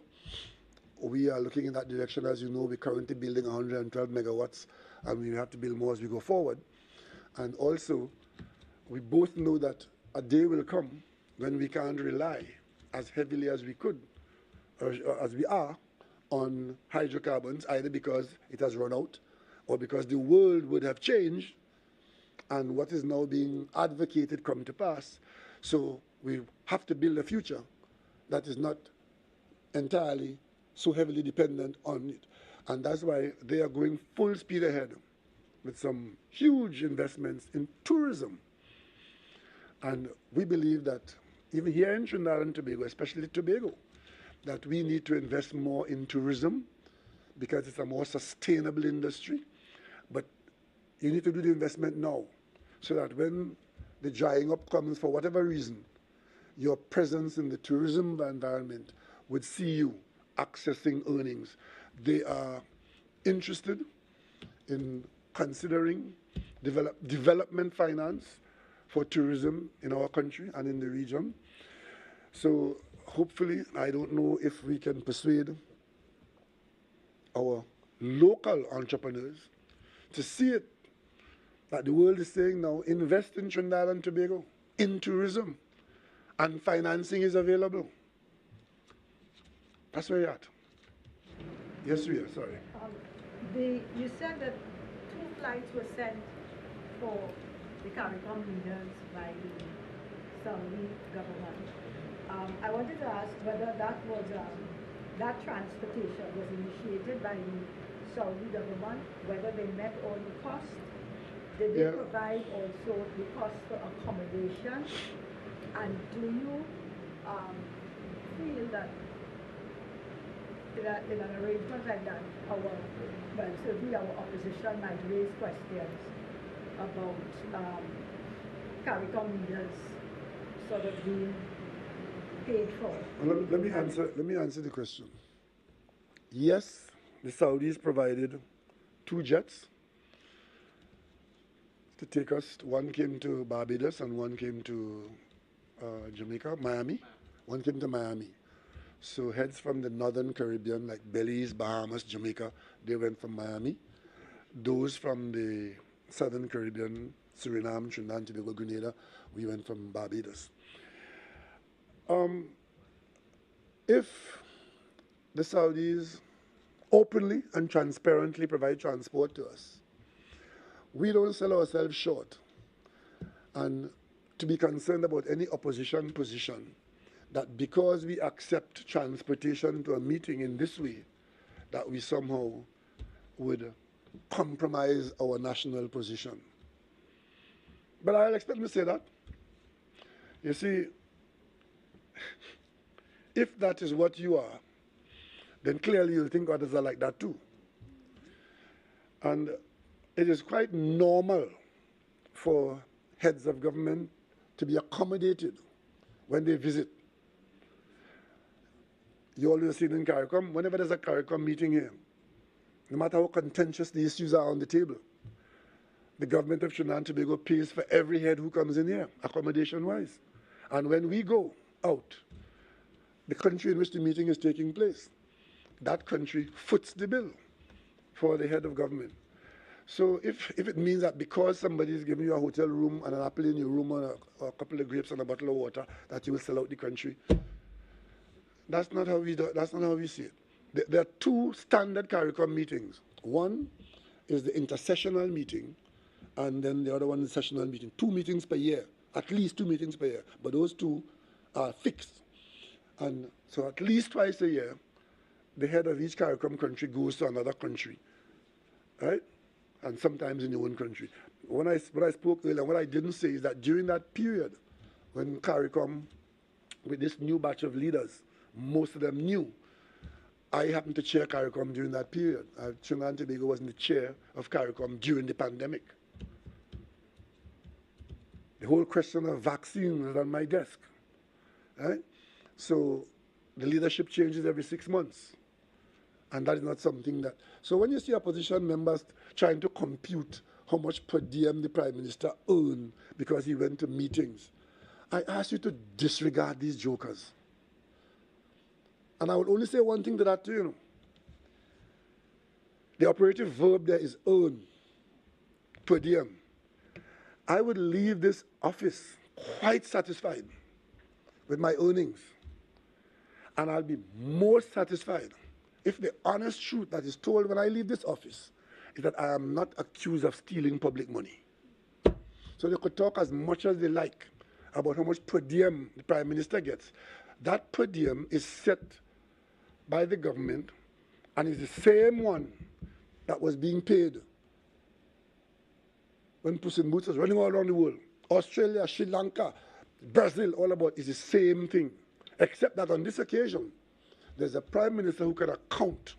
We are looking in that direction. As you know, we're currently building 112 megawatts, and we have to build more as we go forward. And also, we both know that a day will come when we can't rely as heavily as we could, or as we are, on hydrocarbons, either because it has run out, or because the world would have changed, and what is now being advocated come to pass. So we have to build a future that is not entirely so heavily dependent on it. And that's why they are going full speed ahead with some huge investments in tourism. And we believe that even here in Trinidad and Tobago, especially Tobago, that we need to invest more in tourism because it's a more sustainable industry. But you need to do the investment now so that when the drying up comes for whatever reason, your presence in the tourism environment would see you accessing earnings. They are interested in considering development finance for tourism in our country and in the region. So hopefully, I don't know if we can persuade our local entrepreneurs to see it, that the world is saying now, invest in Trinidad and Tobago, in tourism, and financing is available. That's where you're at. Yes, we are, sorry. You said that 2 flights were sent for the CARICOM leaders by the Saudi government. I wanted to ask whether that was that transportation was initiated by the Saudi government, whether they met all the costs, Did they Yeah. provide also the cost for accommodation? And do you feel that in an arrangement like that, certainly our opposition might raise questions about CARICOM leaders sort of being paid for? Well, let me answer the question. Yes, the Saudis provided 2 jets to take us. One came to Barbados and one came to Jamaica, Miami. One came to Miami. So heads from the northern Caribbean, like Belize, Bahamas, Jamaica, they went from Miami. Those from the southern Caribbean, Suriname, Trinidad and Tobago, Grenada, we went from Barbados. If the Saudis openly and transparently provide transport to us, we don't sell ourselves short. And to be concerned about any opposition position, that because we accept transportation to a meeting in this way, that we somehow would compromise our national position. But I'll expect me to say that. You see, if that is what you are, then clearly you'll think others are like that too. And it is quite normal for heads of government to be accommodated when they visit. You always see it in CARICOM. Whenever there's a CARICOM meeting here, no matter how contentious the issues are on the table, the government of Trinidad and Tobago pays for every head who comes in here, accommodation-wise. And when we go out, the country in which the meeting is taking place, that country foots the bill for the head of government. So if it means that because somebody is giving you a hotel room and an apple in your room or a couple of grapes and a bottle of water, that you will sell out the country, that's not how we do, that's not how we see it. There are 2 standard CARICOM meetings. One is the intersessional meeting, and then the other one is the sessional meeting. 2 meetings per year, at least 2 meetings per year. But those 2 are fixed. And so at least twice a year, the head of each CARICOM country goes to another country, right? And sometimes in your own country. When I spoke earlier, what I didn't say is that during that period, when CARICOM, with this new batch of leaders, most of them new, I happened to chair CARICOM during that period. Trinidad and Tobago was in the chair of CARICOM during the pandemic. The whole question of vaccine was on my desk, right? So the leadership changes every 6 months. And that is not something that... So when you see opposition members trying to compute how much per diem the Prime Minister earned because he went to meetings, I ask you to disregard these jokers. And I will only say one thing to that too, you know. The operative verb there is earn, per diem. I would leave this office quite satisfied with my earnings. And I'll be more satisfied if the honest truth that is told when I leave this office is that I am not accused of stealing public money. So they could talk as much as they like about how much per diem the Prime Minister gets. That per diem is set by the government and is the same one that was being paid when Puss in Boots was running all around the world. Australia, Sri Lanka, Brazil, all about is the same thing. Except that on this occasion, there's a Prime Minister who can account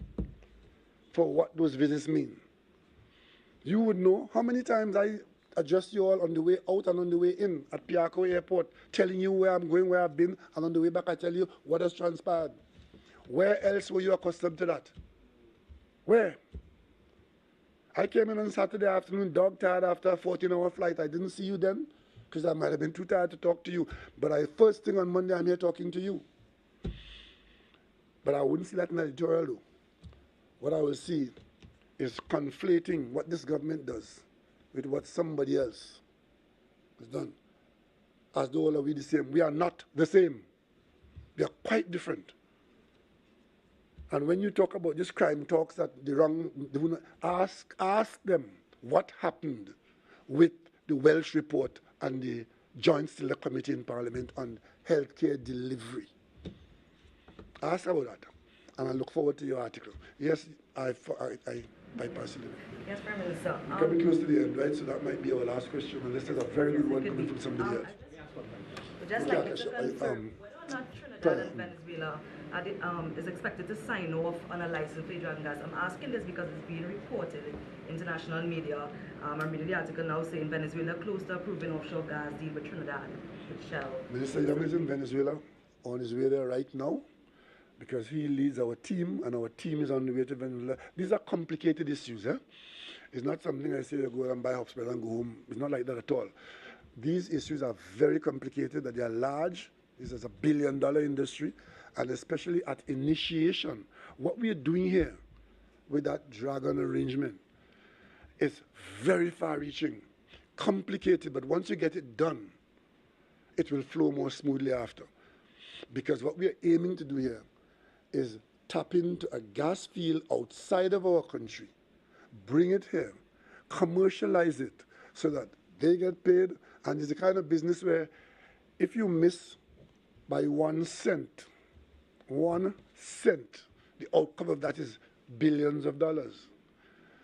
for what those visits mean. You would know how many times I address you all on the way out and on the way in at Piarco Airport, telling you where I'm going, where I've been, and on the way back I tell you what has transpired. Where else were you accustomed to that? Where? I came in on Saturday afternoon, dog tired after a 14-hour flight. I didn't see you then because I might have been too tired to talk to you. But first thing on Monday, I'm here talking to you. But I wouldn't see that in the editorial though. What I will see is conflating what this government does with what somebody else has done. As though all are we the same. We are not the same. We are quite different. And when you talk about this crime talks that ask them what happened with the Welsh report and the Joint Select Committee in Parliament on healthcare delivery. Ask about that. And I look forward to your article. Yes, bypassing it. Yes, Prime Minister. We're coming close to the end, right? So that might be our last question, unless there's a very good one coming from somebody else. Just Okay, like to Akash, confirm whether or not Trinidad and Venezuela is expected to sign off on a license for Dragon Gas. I'm asking this because it's being reported in international media. I'm reading the article now saying Venezuela close to approving offshore gas deal with Trinidad, with Shell. Minister Young is in Venezuela, on his way there right now, because he leads our team, and our team is on the way to Venezuela. These are complicated issues, eh? It's not something I say you go and buy hospital and go home. It's not like that at all. These issues are very complicated, that they are large. This is a billion-dollar industry, and especially at initiation. What we are doing here with that Dragon arrangement is very far-reaching, complicated, but once you get it done, it will flow more smoothly after. Because what we are aiming to do here is tap into a gas field outside of our country, bring it here, commercialize it so that they get paid, and it's the kind of business where if you miss by 1 cent, 1 cent, the outcome of that is billions of dollars.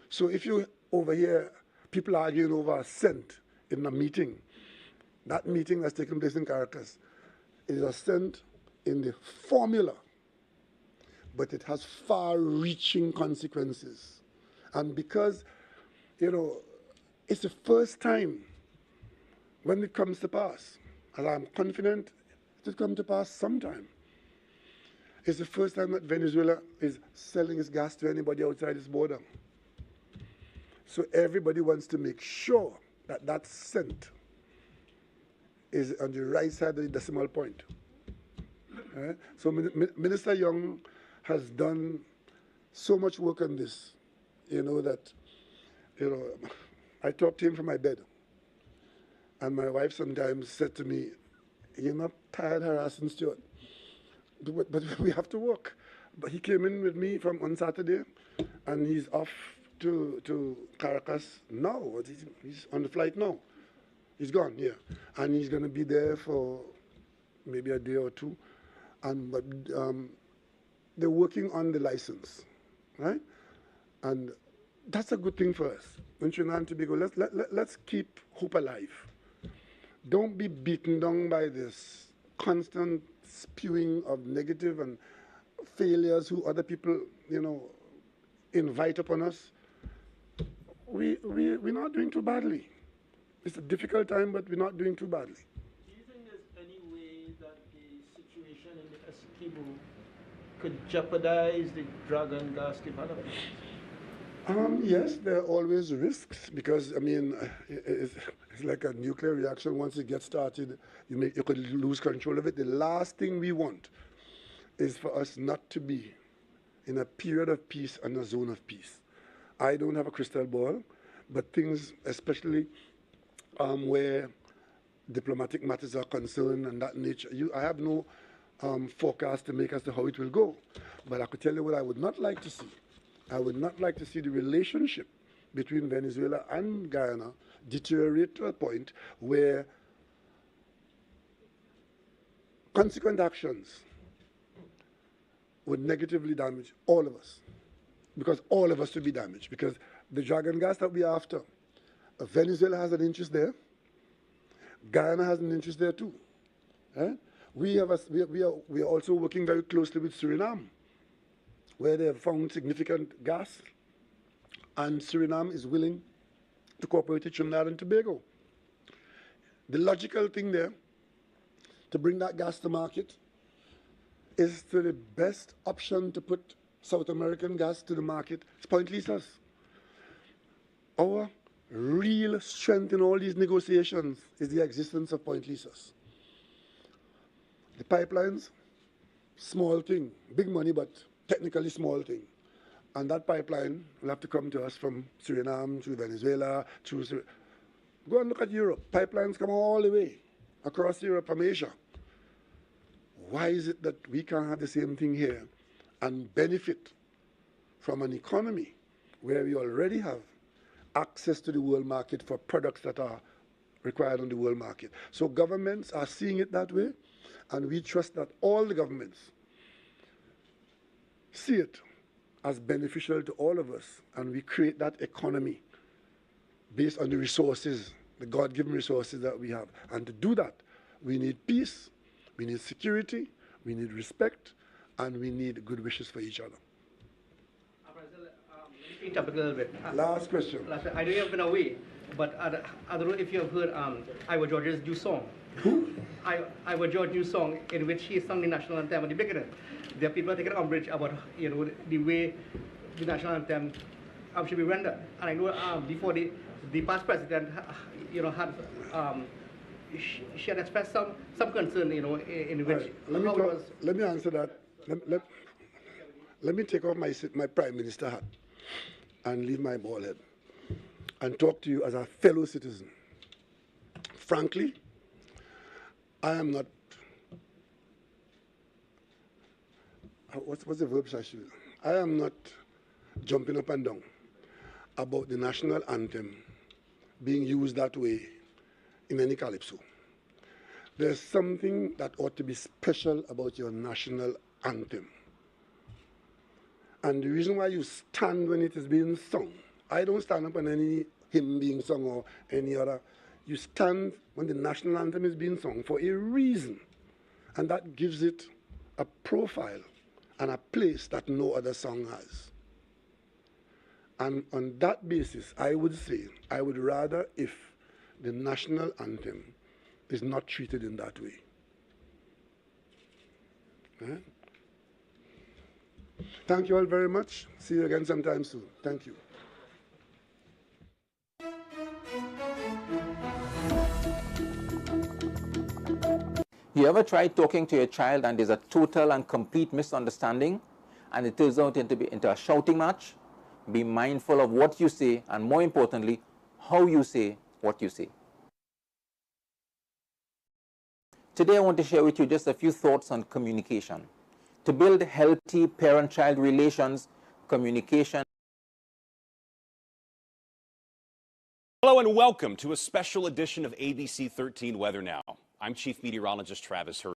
So if you over here, people arguing over a cent in a meeting, that meeting that's taking place in Caracas is a cent in the formula, but it has far-reaching consequences. And because, you know, it's the first time when it comes to pass, and I'm confident it will come to pass sometime. It's the first time that Venezuela is selling its gas to anybody outside its border. So everybody wants to make sure that that cent is on the right side of the decimal point. So Minister Young has done so much work on this, that, I talk to him from my bed. And my wife sometimes said to me, "You're not tired harassing Stuart?" But we have to work. But he came in with me on Saturday, and he's off to Caracas now. He's on the flight now. He's gone, yeah. And he's going to be there for maybe a day or two. But they're working on the license, right? And that's a good thing for us. In Trinidad and Tobago, let's keep hope alive. Don't be beaten down by this constant spewing of negative and failures who other people, invite upon us. We're not doing too badly. It's a difficult time, but we're not doing too badly. Do you think there's any way that the situation in the Essequibo could jeopardize the Dragon gas development? Yes, there are always risks because, it's like a nuclear reaction. Once it gets started, you could lose control of it. The last thing we want is for us not to be in a period of peace and a zone of peace. I don't have a crystal ball, but things, especially where diplomatic matters are concerned and that nature, I have no forecast to make as to how it will go. But I could tell you what I would not like to see. I would not like to see the relationship between Venezuela and Guyana deteriorate to a point where consequent actions would negatively damage all of us. Because all of us would be damaged. Because the Dragon gas that we're after, Venezuela has an interest there. Guyana has an interest there too. We are also working very closely with Suriname, where they have found significant gas, and Suriname is willing to cooperate with Trinidad and Tobago. The logical thing there to bring that gas to market is to the best option to put South American gas to the market. It's Point Lisas. Our real strength in all these negotiations is the existence of Point Lisas. The pipelines, small thing, big money, but technically small thing. And that pipeline will have to come to us from Suriname, through Venezuela, Go and look at Europe. Pipelines come all the way across Europe from Asia. Why is it that we can't have the same thing here and benefit from an economy where we already have access to the world market for products that are required on the world market? So governments are seeing it that way, and we trust that all the governments see it as beneficial to all of us, and we create that economy based on the resources, the God-given resources that we have. And to do that, we need peace, we need security, we need respect, and we need good wishes for each other. Let me change topic a little bit. Last question. I know you have been away, but I don't know if you have heard Ivor George's new song. Who? Ivor George's new song, in which he sung the national anthem at the beginning. There are people taking umbrage about, you know, the way the national anthem should be rendered. And I know before the past president, you know, had she had expressed some concern, you know, in which right. Let me answer that. Let me take off my prime minister hat and leave my bald head and talk to you as a fellow citizen. Frankly, I am not. What's the verb I should use? I am not jumping up and down about the national anthem being used that way in any calypso. There's something that ought to be special about your national anthem. And the reason why you stand when it is being sung, I don't stand up on any hymn being sung or any other. You stand when the national anthem is being sung for a reason. And that gives it a profile and a place that no other song has. And on that basis, I would say, I would rather if the national anthem is not treated in that way. Right? Thank you all very much. See you again sometime soon. Thank you. You ever tried talking to your child and there's a total and complete misunderstanding and it turns out into a shouting match? Be mindful of what you say and, more importantly, how you say what you say. Today I want to share with you just a few thoughts on communication. To build healthy parent-child relations, communication. Hello and welcome to a special edition of ABC 13 Weather Now. I'm Chief Meteorologist Travis Hurd.